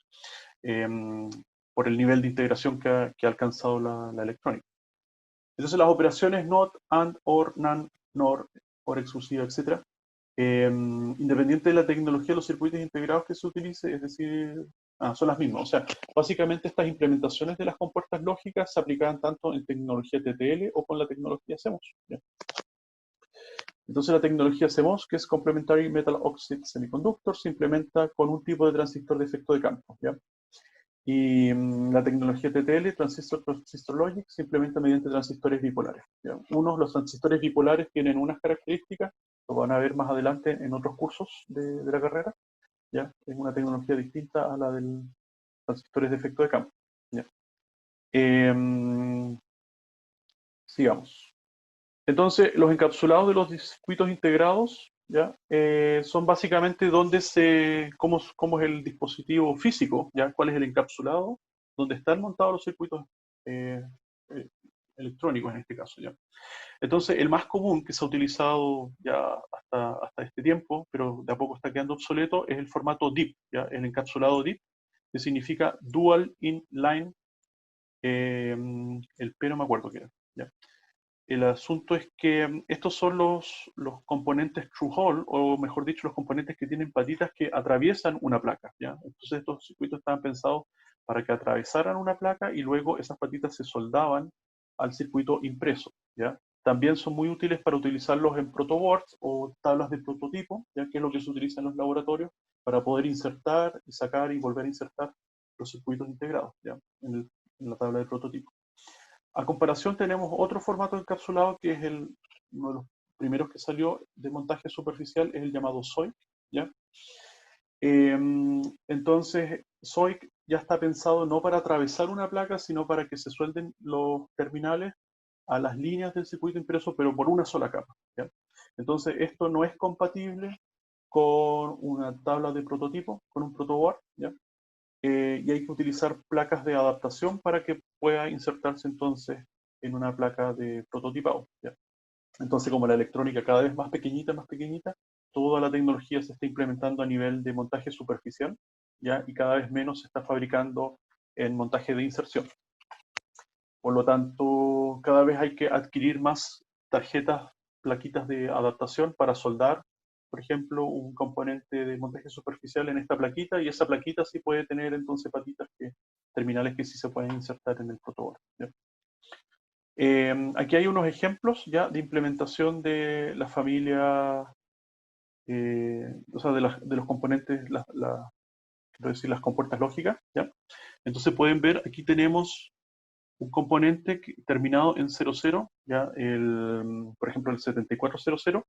Por el nivel de integración que ha alcanzado la electrónica. Entonces las operaciones NOT, AND, OR, NAND, NOR, OR exclusiva, etc., independiente de la tecnología de los circuitos integrados que se utilice, es decir, son las mismas. O sea, básicamente estas implementaciones de las compuertas lógicas se aplicaban tanto en tecnología TTL o con la tecnología CMOS, ¿ya? Entonces la tecnología CMOS, que es Complementary Metal Oxide Semiconductor, se implementa con un tipo de transistor de efecto de campo, ¿ya? Y la tecnología TTL, Transistor Logic, se implementa mediante transistores bipolares, ¿ya? Los transistores bipolares tienen unas características, lo van a ver más adelante en otros cursos de la carrera, ¿ya? Es una tecnología distinta a la de transistores de efecto de campo, ¿ya? Em, Sigamos. Entonces, los encapsulados de los circuitos integrados, ¿ya? Son básicamente cómo es el dispositivo físico, ¿ya? Cuál es el encapsulado, donde están montados los circuitos eh, eh, electrónicos en este caso, ¿ya? Entonces, el más común que se ha utilizado ya hasta este tiempo, pero de a poco está quedando obsoleto, es el formato DIP, ¿ya? El encapsulado DIP, que significa Dual Inline, el P no me acuerdo qué era, ¿ya? El asunto es que estos son los componentes through hole, o mejor dicho, los componentes que tienen patitas que atraviesan una placa, ¿ya? Entonces estos circuitos estaban pensados para que atravesaran una placa y luego esas patitas se soldaban al circuito impreso, ¿ya? También son muy útiles para utilizarlos en protoboards o tablas de prototipo, ya que es lo que se utiliza en los laboratorios para poder insertar y sacar y volver a insertar los circuitos integrados, ¿ya? En la tabla de prototipo. A comparación tenemos otro formato encapsulado que es uno de los primeros que salió de montaje superficial, es el llamado SOIC, ¿ya? Entonces, SOIC ya está pensado no para atravesar una placa, sino para que se suelden los terminales a las líneas del circuito impreso, pero por una sola capa, ¿ya? Entonces, esto no es compatible con una tabla de prototipo, con un protoboard, ¿ya? Y hay que utilizar placas de adaptación para que pueda insertarse entonces en una placa de prototipado, ¿ya? Entonces, como la electrónica cada vez más pequeñita, toda la tecnología se está implementando a nivel de montaje superficial, ¿ya? Y cada vez menos se está fabricando en montaje de inserción. Por lo tanto, cada vez hay que adquirir más tarjetas, plaquitas de adaptación para soldar, por ejemplo, un componente de montaje superficial en esta plaquita, y esa plaquita sí puede tener entonces terminales que sí se pueden insertar en el protoboard, ¿ya? Aquí hay unos ejemplos ya de implementación de la familia, o sea, de los componentes, quiero decir, las compuertas lógicas, ¿ya? Entonces pueden ver, aquí tenemos un componente terminado en 00, ¿ya? Por ejemplo, el 7400,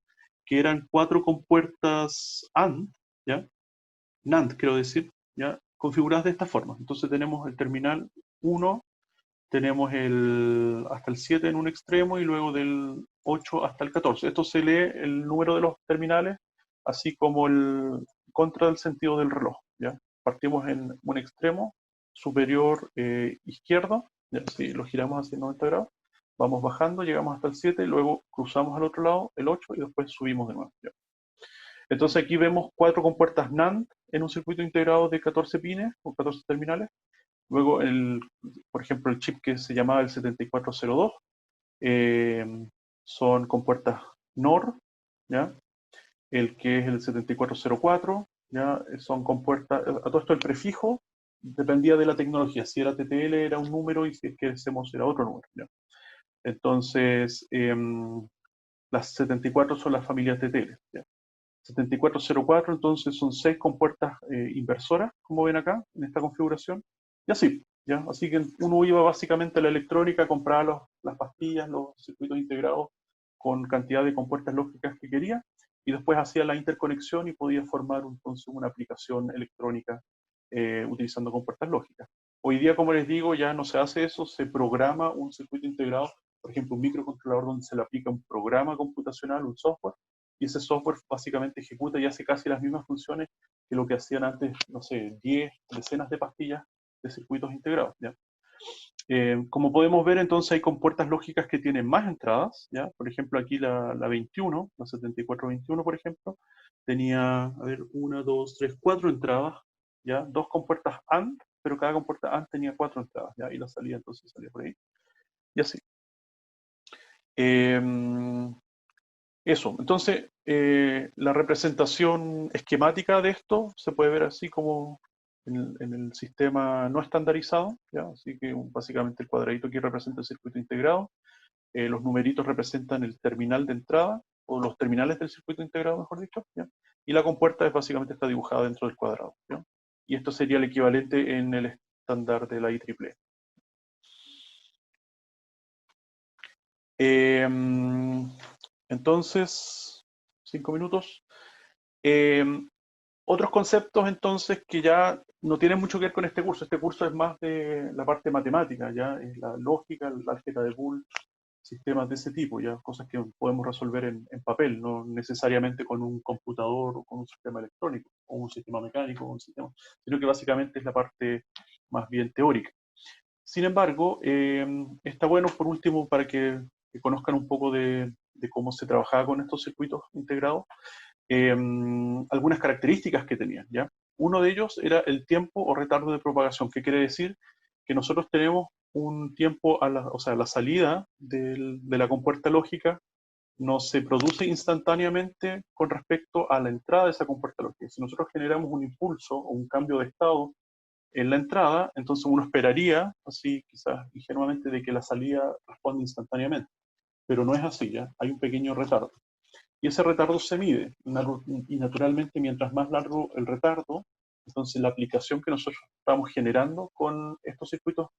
que eran 4 compuertas AND, ¿ya? NAND, quiero decir, ¿ya? Configuradas de esta forma. Entonces tenemos el terminal 1, tenemos hasta el 7 en un extremo y luego del 8 hasta el 14. Esto se lee el número de los terminales, así como el contra del sentido del reloj, ¿ya? Partimos en un extremo superior izquierdo, ¿ya? Si lo giramos hacia 90 grados, vamos bajando, llegamos hasta el 7, luego cruzamos al otro lado, el 8, y después subimos de nuevo, ¿ya? Entonces aquí vemos 4 compuertas NAND en un circuito integrado de 14 pines o 14 terminales. Luego, por ejemplo, el chip que se llamaba el 7402, eh, son compuertas NOR, ¿ya? El que es el 7404, ¿ya? Son compuertas, a todo esto el prefijo dependía de la tecnología, si era TTL era un número y si es que hacemos era otro número, ¿ya? Entonces, las 74 son las familias TTL, ¿ya? 7404 entonces son 6 compuertas inversoras, como ven acá, en esta configuración, y así, ¿ya? Así que uno iba básicamente a la electrónica, compraba las pastillas, los circuitos integrados con cantidad de compuertas lógicas que quería, y después hacía la interconexión y podía formar entonces una aplicación electrónica utilizando compuertas lógicas. Hoy día, como les digo, ya no se hace eso, se programa un circuito integrado, por ejemplo, un microcontrolador donde se le aplica un programa computacional, un software, y ese software básicamente ejecuta y hace casi las mismas funciones que lo que hacían antes, no sé, 10, decenas de pastillas de circuitos integrados, ¿ya? Como podemos ver, entonces hay compuertas lógicas que tienen más entradas, ¿ya? Por ejemplo, aquí la 21, la 7421, por ejemplo, tenía, a ver, 1, 2, 3, 4 entradas, ¿ya? 2 compuertas AND, pero cada compuerta AND tenía 4 entradas, ¿ya? Y la salida entonces salía por ahí, y así. Eso, entonces la representación esquemática de esto se puede ver así como en el sistema no estandarizado, ¿ya? Así que básicamente el cuadradito aquí representa el circuito integrado, los numeritos representan el terminal de entrada, o los terminales del circuito integrado, mejor dicho, ¿ya? Y la compuerta básicamente está dibujada dentro del cuadrado, ¿ya? Y esto sería el equivalente en el estándar de la IEEE. Entonces, 5 minutos. Eh, Otros conceptos entonces que ya no tienen mucho que ver con este curso. Este curso es más de la parte matemática, ya es la lógica, la álgebra de Boole, sistemas de ese tipo, ya cosas que podemos resolver en papel, no necesariamente con un computador o con un sistema electrónico o un sistema mecánico o un sistema, sino que básicamente es la parte más bien teórica. Sin embargo, está bueno por último para que conozcan un poco de cómo se trabajaba con estos circuitos integrados, algunas características que tenían, ¿ya? Uno de ellos era el tiempo o retardo de propagación, que quiere decir que nosotros tenemos un tiempo, o sea, la salida de la compuerta lógica no se produce instantáneamente con respecto a la entrada de esa compuerta lógica. Si nosotros generamos un impulso o un cambio de estado en la entrada, entonces uno esperaría, así quizás ingenuamente, de que la salida responda instantáneamente, pero no es así, ¿ya? Hay un pequeño retardo. Y ese retardo se mide, y naturalmente mientras más largo el retardo, entonces la aplicación que nosotros estamos generando con estos circuitos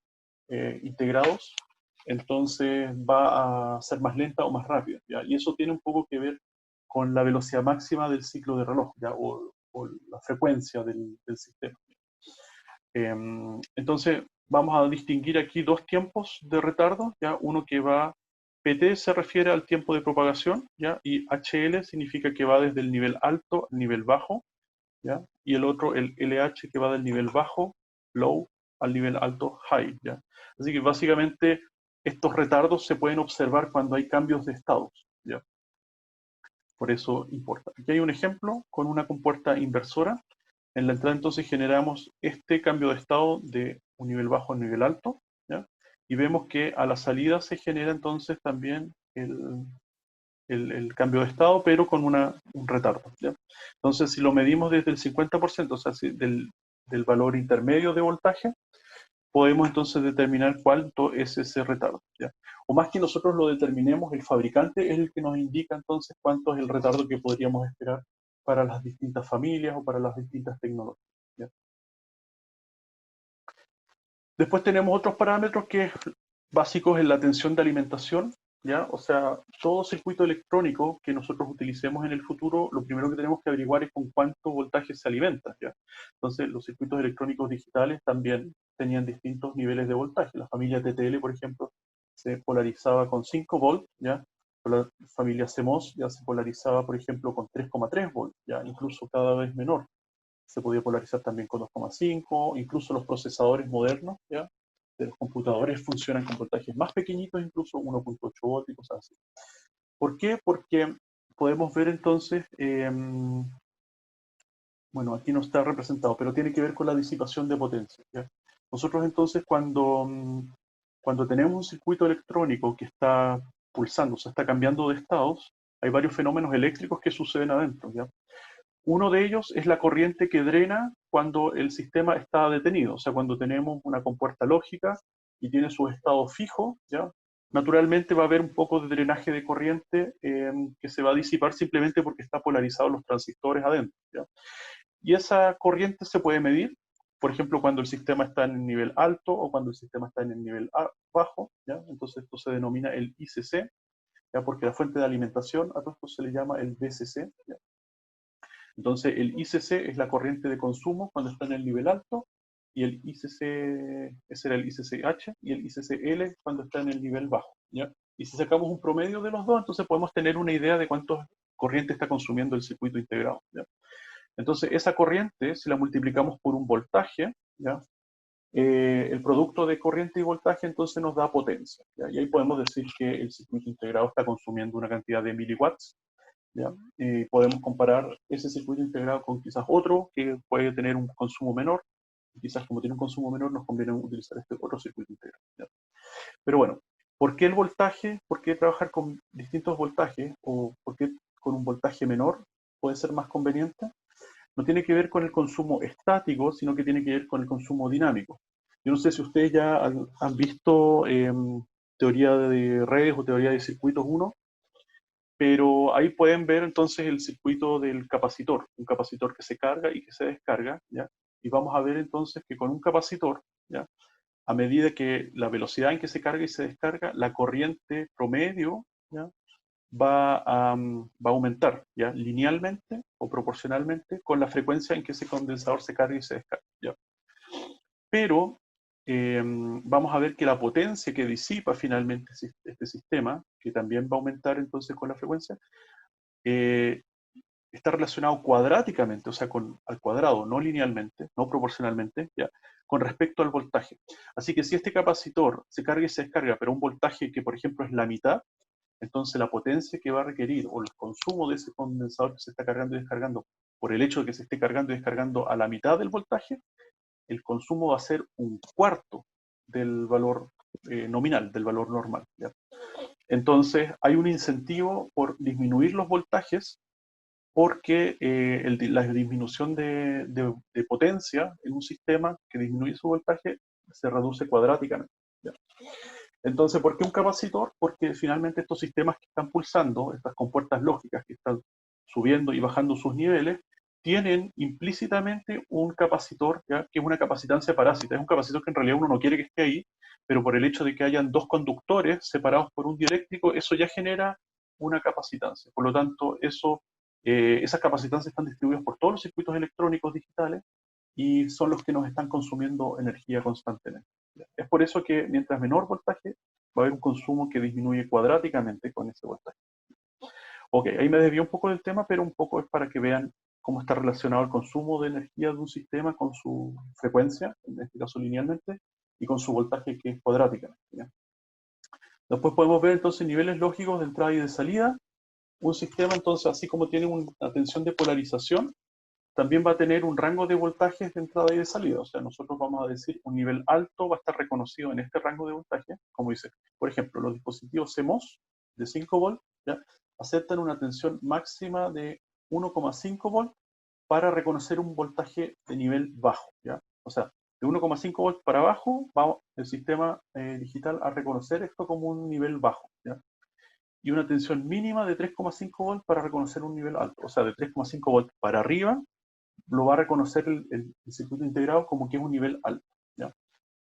integrados, entonces va a ser más lenta o más rápida, ¿ya? Y eso tiene un poco que ver con la velocidad máxima del ciclo de reloj, ¿ya? O la frecuencia del sistema. Entonces vamos a distinguir aquí dos tiempos de retardo, ¿ya? Uno que va, PT se refiere al tiempo de propagación, ¿ya? Y HL significa que va desde el nivel alto al nivel bajo, ¿ya? Y el otro, el LH, que va del nivel bajo, low, al nivel alto, high, ¿ya? Así que básicamente estos retardos se pueden observar cuando hay cambios de estados, ¿ya? Por eso importa. Aquí hay un ejemplo con una compuerta inversora. En la entrada entonces generamos este cambio de estado de un nivel bajo a un nivel alto, ¿ya? Y vemos que a la salida se genera entonces también el cambio de estado, pero con un retardo, ¿ya? Entonces, si lo medimos desde el 50%, o sea, del valor intermedio de voltaje, podemos entonces determinar cuánto es ese retardo, ¿ya? O más que nosotros lo determinemos, el fabricante es el que nos indica entonces cuánto es el retardo que podríamos esperar para las distintas familias o para las distintas tecnologías, ¿ya? Después tenemos otros parámetros que básicos en la tensión de alimentación, ¿ya? O sea, todo circuito electrónico que nosotros utilicemos en el futuro, lo primero que tenemos que averiguar es con cuánto voltaje se alimenta, ¿ya? Entonces, los circuitos electrónicos digitales también tenían distintos niveles de voltaje. La familia TTL, por ejemplo, se polarizaba con 5 volts, ¿ya? La familia CMOS ya se polarizaba, por ejemplo, con 3,3 volts, ¿ya? Incluso cada vez menor. Se podía polarizar también con 2,5, incluso los procesadores modernos, ¿ya? De los computadores funcionan con voltajes más pequeñitos, incluso 1,8 volts y cosas así. ¿Por qué? Porque podemos ver entonces, bueno, aquí no está representado, pero tiene que ver con la disipación de potencia, ¿ya? Nosotros entonces cuando tenemos un circuito electrónico que está pulsando, o sea, está cambiando de estados, hay varios fenómenos eléctricos que suceden adentro, ¿ya? Uno de ellos es la corriente que drena cuando el sistema está detenido, o sea, cuando tenemos una compuerta lógica y tiene su estado fijo, ¿ya? Naturalmente va a haber un poco de drenaje de corriente que se va a disipar simplemente porque está polarizado los transistores adentro, ¿ya? Y esa corriente se puede medir, por ejemplo, cuando el sistema está en el nivel alto o cuando el sistema está en el nivel bajo, ¿ya? Entonces esto se denomina el ICC, ¿ya? Porque la fuente de alimentación a todo esto se le llama el VCC, ¿ya? Entonces, el ICC es la corriente de consumo cuando está en el nivel alto, y el ICC, ese era el ICCH, y el ICCL cuando está en el nivel bajo, ¿ya? Y si sacamos un promedio de los dos, entonces podemos tener una idea de cuánto corriente está consumiendo el circuito integrado, ¿ya? Entonces, esa corriente, si la multiplicamos por un voltaje, ¿ya? El producto de corriente y voltaje entonces nos da potencia, ¿ya? Y ahí podemos decir que el circuito integrado está consumiendo una cantidad de miliwatts, ¿ya? Podemos comparar ese circuito integrado con quizás otro que puede tener un consumo menor. Quizás como tiene un consumo menor nos conviene utilizar este otro circuito integrado, ¿ya? Pero bueno, ¿por qué el voltaje? ¿Por qué trabajar con distintos voltajes? ¿O por qué con un voltaje menor puede ser más conveniente? No tiene que ver con el consumo estático, sino que tiene que ver con el consumo dinámico. Yo no sé si ustedes ya han visto teoría de redes o teoría de circuitos 1, pero ahí pueden ver entonces el circuito del capacitor, un capacitor que se carga y que se descarga, ¿ya? Y vamos a ver entonces que con un capacitor, ¿ya? A medida que la velocidad en que se carga y se descarga, la corriente promedio, ¿ya? Va a aumentar, ¿ya? Linealmente o proporcionalmente con la frecuencia en que ese condensador se carga y se descarga, ¿ya? Pero vamos a ver que la potencia que disipa finalmente este sistema, que también va a aumentar entonces con la frecuencia, eh, está relacionado cuadráticamente, o sea, al cuadrado, no linealmente, no proporcionalmente, ¿ya? Con respecto al voltaje. Así que si este capacitor se carga y se descarga, pero un voltaje que, por ejemplo, es la mitad, entonces la potencia que va a requerir o el consumo de ese condensador que se está cargando y descargando, por el hecho de que se esté cargando y descargando a la mitad del voltaje, el consumo va a ser un cuarto del valor nominal, del valor normal, ¿ya? Entonces hay un incentivo por disminuir los voltajes porque la disminución de potencia en un sistema que disminuye su voltaje se reduce cuadráticamente, ¿ya? Entonces, ¿por qué un capacitor? Porque finalmente estos sistemas que están pulsando, estas compuertas lógicas que están subiendo y bajando sus niveles, tienen implícitamente un capacitor, ¿ya? Que es una capacitancia parásita. Es un capacitor que en realidad uno no quiere que esté ahí, pero por el hecho de que hayan dos conductores separados por un dieléctrico, eso ya genera una capacitancia. Por lo tanto, esas capacitancias están distribuidas por todos los circuitos electrónicos digitales y son los que nos están consumiendo energía constantemente. Es por eso que mientras menor voltaje, va a haber un consumo que disminuye cuadráticamente con ese voltaje. Ok, ahí me desvié un poco del tema, pero un poco es para que vean cómo está relacionado el consumo de energía de un sistema con su frecuencia, en este caso linealmente, y con su voltaje que es cuadráticamente, ¿ya? Después podemos ver entonces niveles lógicos de entrada y de salida. un sistema, entonces, así como tiene una tensión de polarización, también va a tener un rango de voltajes de entrada y de salida. O sea, nosotros vamos a decir un nivel alto va a estar reconocido en este rango de voltaje, como dice, por ejemplo, los dispositivos CMOS de 5 volts, ¿ya? Aceptan una tensión máxima de 1,5 volts para reconocer un voltaje de nivel bajo, ¿ya? O sea, de 1,5 volts para abajo va el sistema digital a reconocer esto como un nivel bajo, ¿ya? Y una tensión mínima de 3,5 volts para reconocer un nivel alto. O sea, de 3,5 volts para arriba lo va a reconocer el circuito integrado como que es un nivel alto, ¿ya?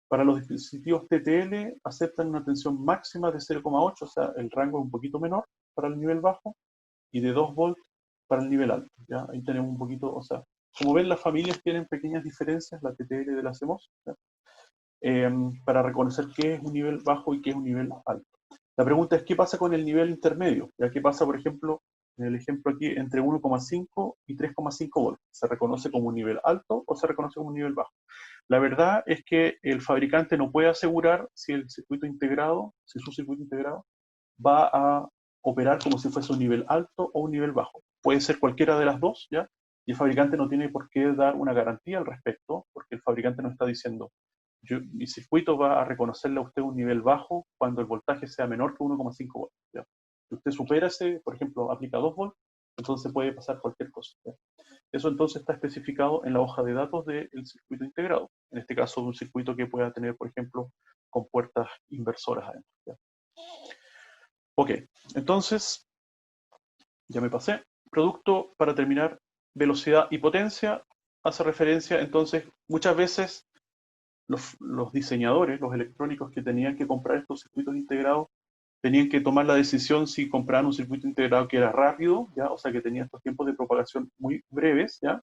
Para los dispositivos TTL aceptan una tensión máxima de 0,8, o sea, el rango es un poquito menor para el nivel bajo, y de 2 volts para el nivel alto, ¿ya? Ahí tenemos un poquito, o sea, como ven, las familias tienen pequeñas diferencias, la TTL de la CMOS, ¿ya? Para reconocer qué es un nivel bajo y qué es un nivel alto. La pregunta es, ¿qué pasa con el nivel intermedio? ¿Ya? ¿Qué pasa, por ejemplo, en el ejemplo aquí, entre 1,5 y 3,5 volts? ¿Se reconoce como un nivel alto o se reconoce como un nivel bajo? La verdad es que el fabricante no puede asegurar si el circuito integrado, si su circuito integrado, va a operar como si fuese un nivel alto o un nivel bajo. Puede ser cualquiera de las dos, ¿ya? Y el fabricante no tiene por qué dar una garantía al respecto, porque el fabricante no está diciendo, mi circuito va a reconocerle a usted un nivel bajo cuando el voltaje sea menor que 1,5 volts, ¿ya? Si usted supera ese, por ejemplo, aplica 2 volts, entonces puede pasar cualquier cosa, ¿ya? Eso entonces está especificado en la hoja de datos del circuito integrado. En este caso, un circuito que pueda tener, por ejemplo, con puertas inversoras adentro, ¿ya? Ok, entonces, ya me pasé. Producto, para terminar, velocidad y potencia, hace referencia, entonces, muchas veces los diseñadores, los electrónicos que tenían que comprar estos circuitos integrados, tenían que tomar la decisión si compraban un circuito integrado que era rápido, ¿ya? O sea, que tenía estos tiempos de propagación muy breves, ¿ya?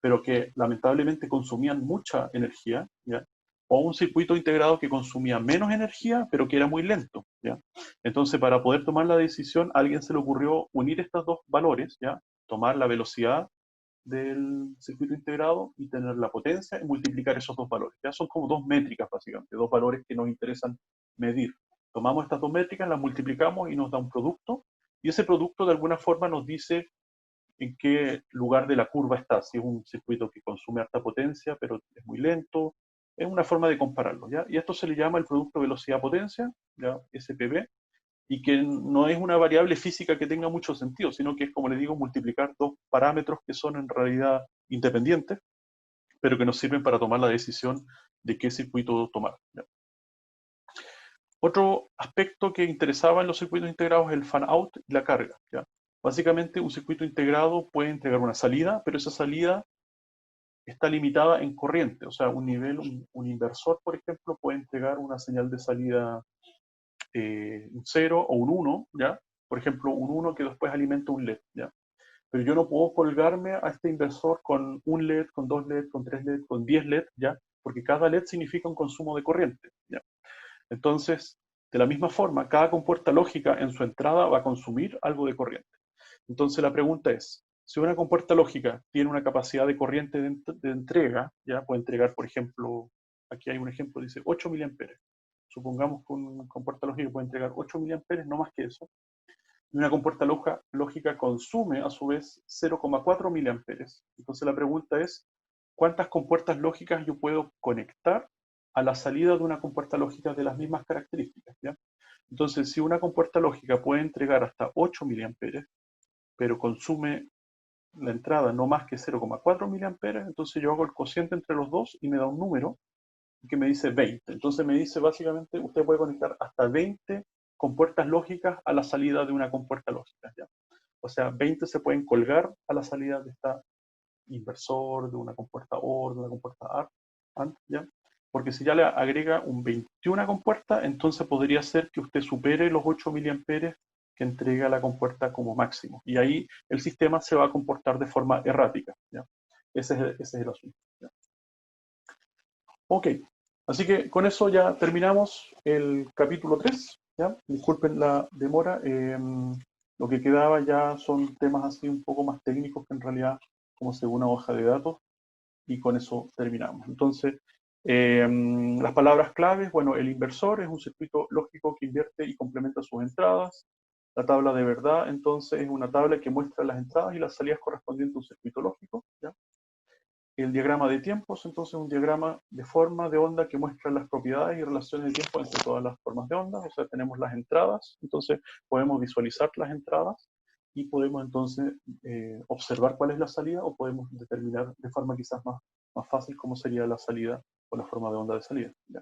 Pero que lamentablemente consumían mucha energía, ¿ya? O un circuito integrado que consumía menos energía, pero que era muy lento, ¿ya? Entonces, para poder tomar la decisión, a alguien se le ocurrió unir estos dos valores, ¿ya? Tomar la velocidad del circuito integrado y tener la potencia y multiplicar esos dos valores. Ya son como dos métricas, básicamente, dos valores que nos interesan medir. Tomamos estas dos métricas, las multiplicamos y nos da un producto, y ese producto de alguna forma nos dice en qué lugar de la curva está, si es un circuito que consume alta potencia, pero es muy lento, es una forma de compararlo, ¿ya? Y esto se le llama el producto velocidad-potencia, ¿ya? SPV, y que no es una variable física que tenga mucho sentido, sino que es, como les digo, multiplicar dos parámetros que son en realidad independientes, pero que nos sirven para tomar la decisión de qué circuito tomar, ¿ya? Otro aspecto que interesaba en los circuitos integrados es el fan-out y la carga, ¿ya? Básicamente, un circuito integrado puede entregar una salida, pero esa salida está limitada en corriente. O sea, un nivel, un inversor, por ejemplo, puede entregar una señal de salida un 0 o un 1, ¿ya? Por ejemplo, un 1 que después alimenta un LED, ¿ya? Pero yo no puedo colgarme a este inversor con un LED, con dos LED, con tres LED, con 10 LED, ¿ya? Porque cada LED significa un consumo de corriente, ¿ya? Entonces, de la misma forma, cada compuerta lógica en su entrada va a consumir algo de corriente. Entonces la pregunta es, si una compuerta lógica tiene una capacidad de corriente de entrega, ya puede entregar, por ejemplo, aquí hay un ejemplo, dice 8 miliamperes. Supongamos que una compuerta lógica puede entregar 8 miliamperes, no más que eso. Y una compuerta lógica consume a su vez 0,4 miliamperes. Entonces la pregunta es, ¿cuántas compuertas lógicas yo puedo conectar a la salida de una compuerta lógica de las mismas características, ¿ya? Entonces, si una compuerta lógica puede entregar hasta 8 miliamperes, pero consume la entrada no más que 0,4 miliamperes, entonces yo hago el cociente entre los dos y me da un número que me dice 20. Entonces me dice básicamente, usted puede conectar hasta 20 compuertas lógicas a la salida de una compuerta lógica, ¿ya? O sea, 20 se pueden colgar a la salida de esta inversor, de una compuerta OR, de una compuerta AND, ¿ya? Porque si ya le agrega un 21 compuerta, entonces podría ser que usted supere los 8 miliamperes que entrega la compuerta como máximo. Y ahí el sistema se va a comportar de forma errática, ¿ya? Ese es el asunto, ¿ya? Ok, así que con eso ya terminamos el capítulo 3, ¿ya? Disculpen la demora. Lo que quedaba ya son temas así un poco más técnicos que en realidad como según una hoja de datos, y con eso terminamos. Entonces, las palabras claves, bueno, el inversor es un circuito lógico que invierte y complementa sus entradas. La tabla de verdad, entonces, es una tabla que muestra las entradas y las salidas correspondientes a un circuito lógico, ¿ya? El diagrama de tiempos, entonces, es un diagrama de forma de onda que muestra las propiedades y relaciones de tiempo entre todas las formas de onda. O sea, tenemos las entradas, entonces podemos visualizar las entradas y podemos entonces observar cuál es la salida, o podemos determinar de forma quizás más fácil cómo sería la salida o la forma de onda de salida, ¿ya?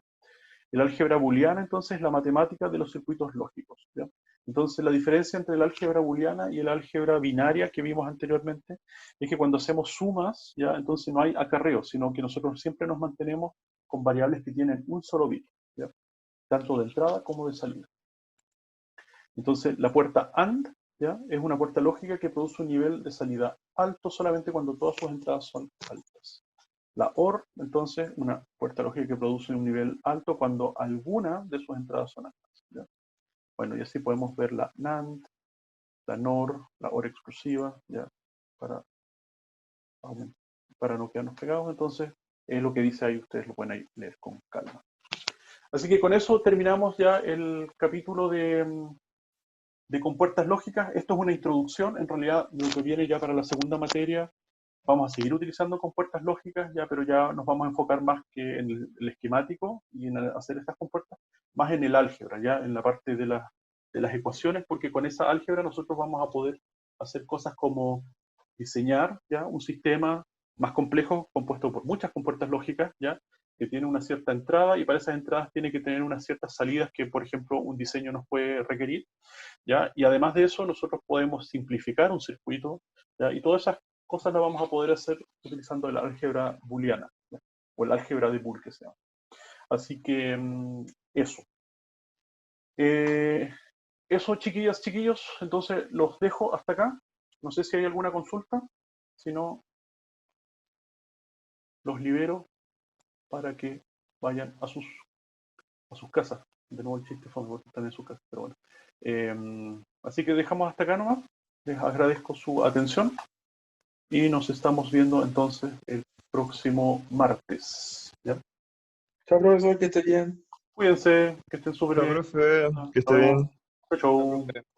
El álgebra booleana, entonces, es la matemática de los circuitos lógicos, ¿ya? Entonces, la diferencia entre el álgebra booleana y el álgebra binaria que vimos anteriormente es que cuando hacemos sumas, ¿ya? Entonces no hay acarreo, sino que nosotros siempre nos mantenemos con variables que tienen un solo bit, ¿ya? Tanto de entrada como de salida. Entonces, la puerta AND, ¿ya? Es una puerta lógica que produce un nivel de salida alto solamente cuando todas sus entradas son altas. La OR, entonces, una puerta lógica que produce un nivel alto cuando alguna de sus entradas son altas, ¿ya? Bueno, y así podemos ver la NAND, la NOR, la OR exclusiva, ¿ya? Para, para no quedarnos pegados. Entonces, es lo que dice ahí, ustedes lo pueden ahí leer con calma. Así que con eso terminamos ya el capítulo de compuertas lógicas. Esto es una introducción, en realidad lo que viene ya para la segunda materia. Vamos a seguir utilizando compuertas lógicas, ya, pero ya nos vamos a enfocar más que en el esquemático y en hacer estas compuertas, más en el álgebra, ya, en la parte de las ecuaciones, porque con esa álgebra nosotros vamos a poder hacer cosas como diseñar, ya, un sistema más complejo compuesto por muchas compuertas lógicas, ya, que tiene una cierta entrada, y para esas entradas tiene que tener unas ciertas salidas que, por ejemplo, un diseño nos puede requerir, ¿ya? Y además de eso, nosotros podemos simplificar un circuito, ¿ya? Y todas esas cosas las vamos a poder hacer utilizando el álgebra booleana, ¿ya? O el álgebra de Boole que se llama. Así que eso. Eh, Eso, chiquillas, chiquillos, entonces los dejo hasta acá. No sé si hay alguna consulta, si no, los libero para que vayan a sus casas. De nuevo el chiste fue porque están en su casa, pero bueno. Así que dejamos hasta acá nomás. Les agradezco su atención y nos estamos viendo entonces el próximo martes, ¿ya? Chao, profesor, que esté bien. Cuídense, que estén súper Chao, bien. profe, que esté Chao, bien. chao. Chao, Chao. profe.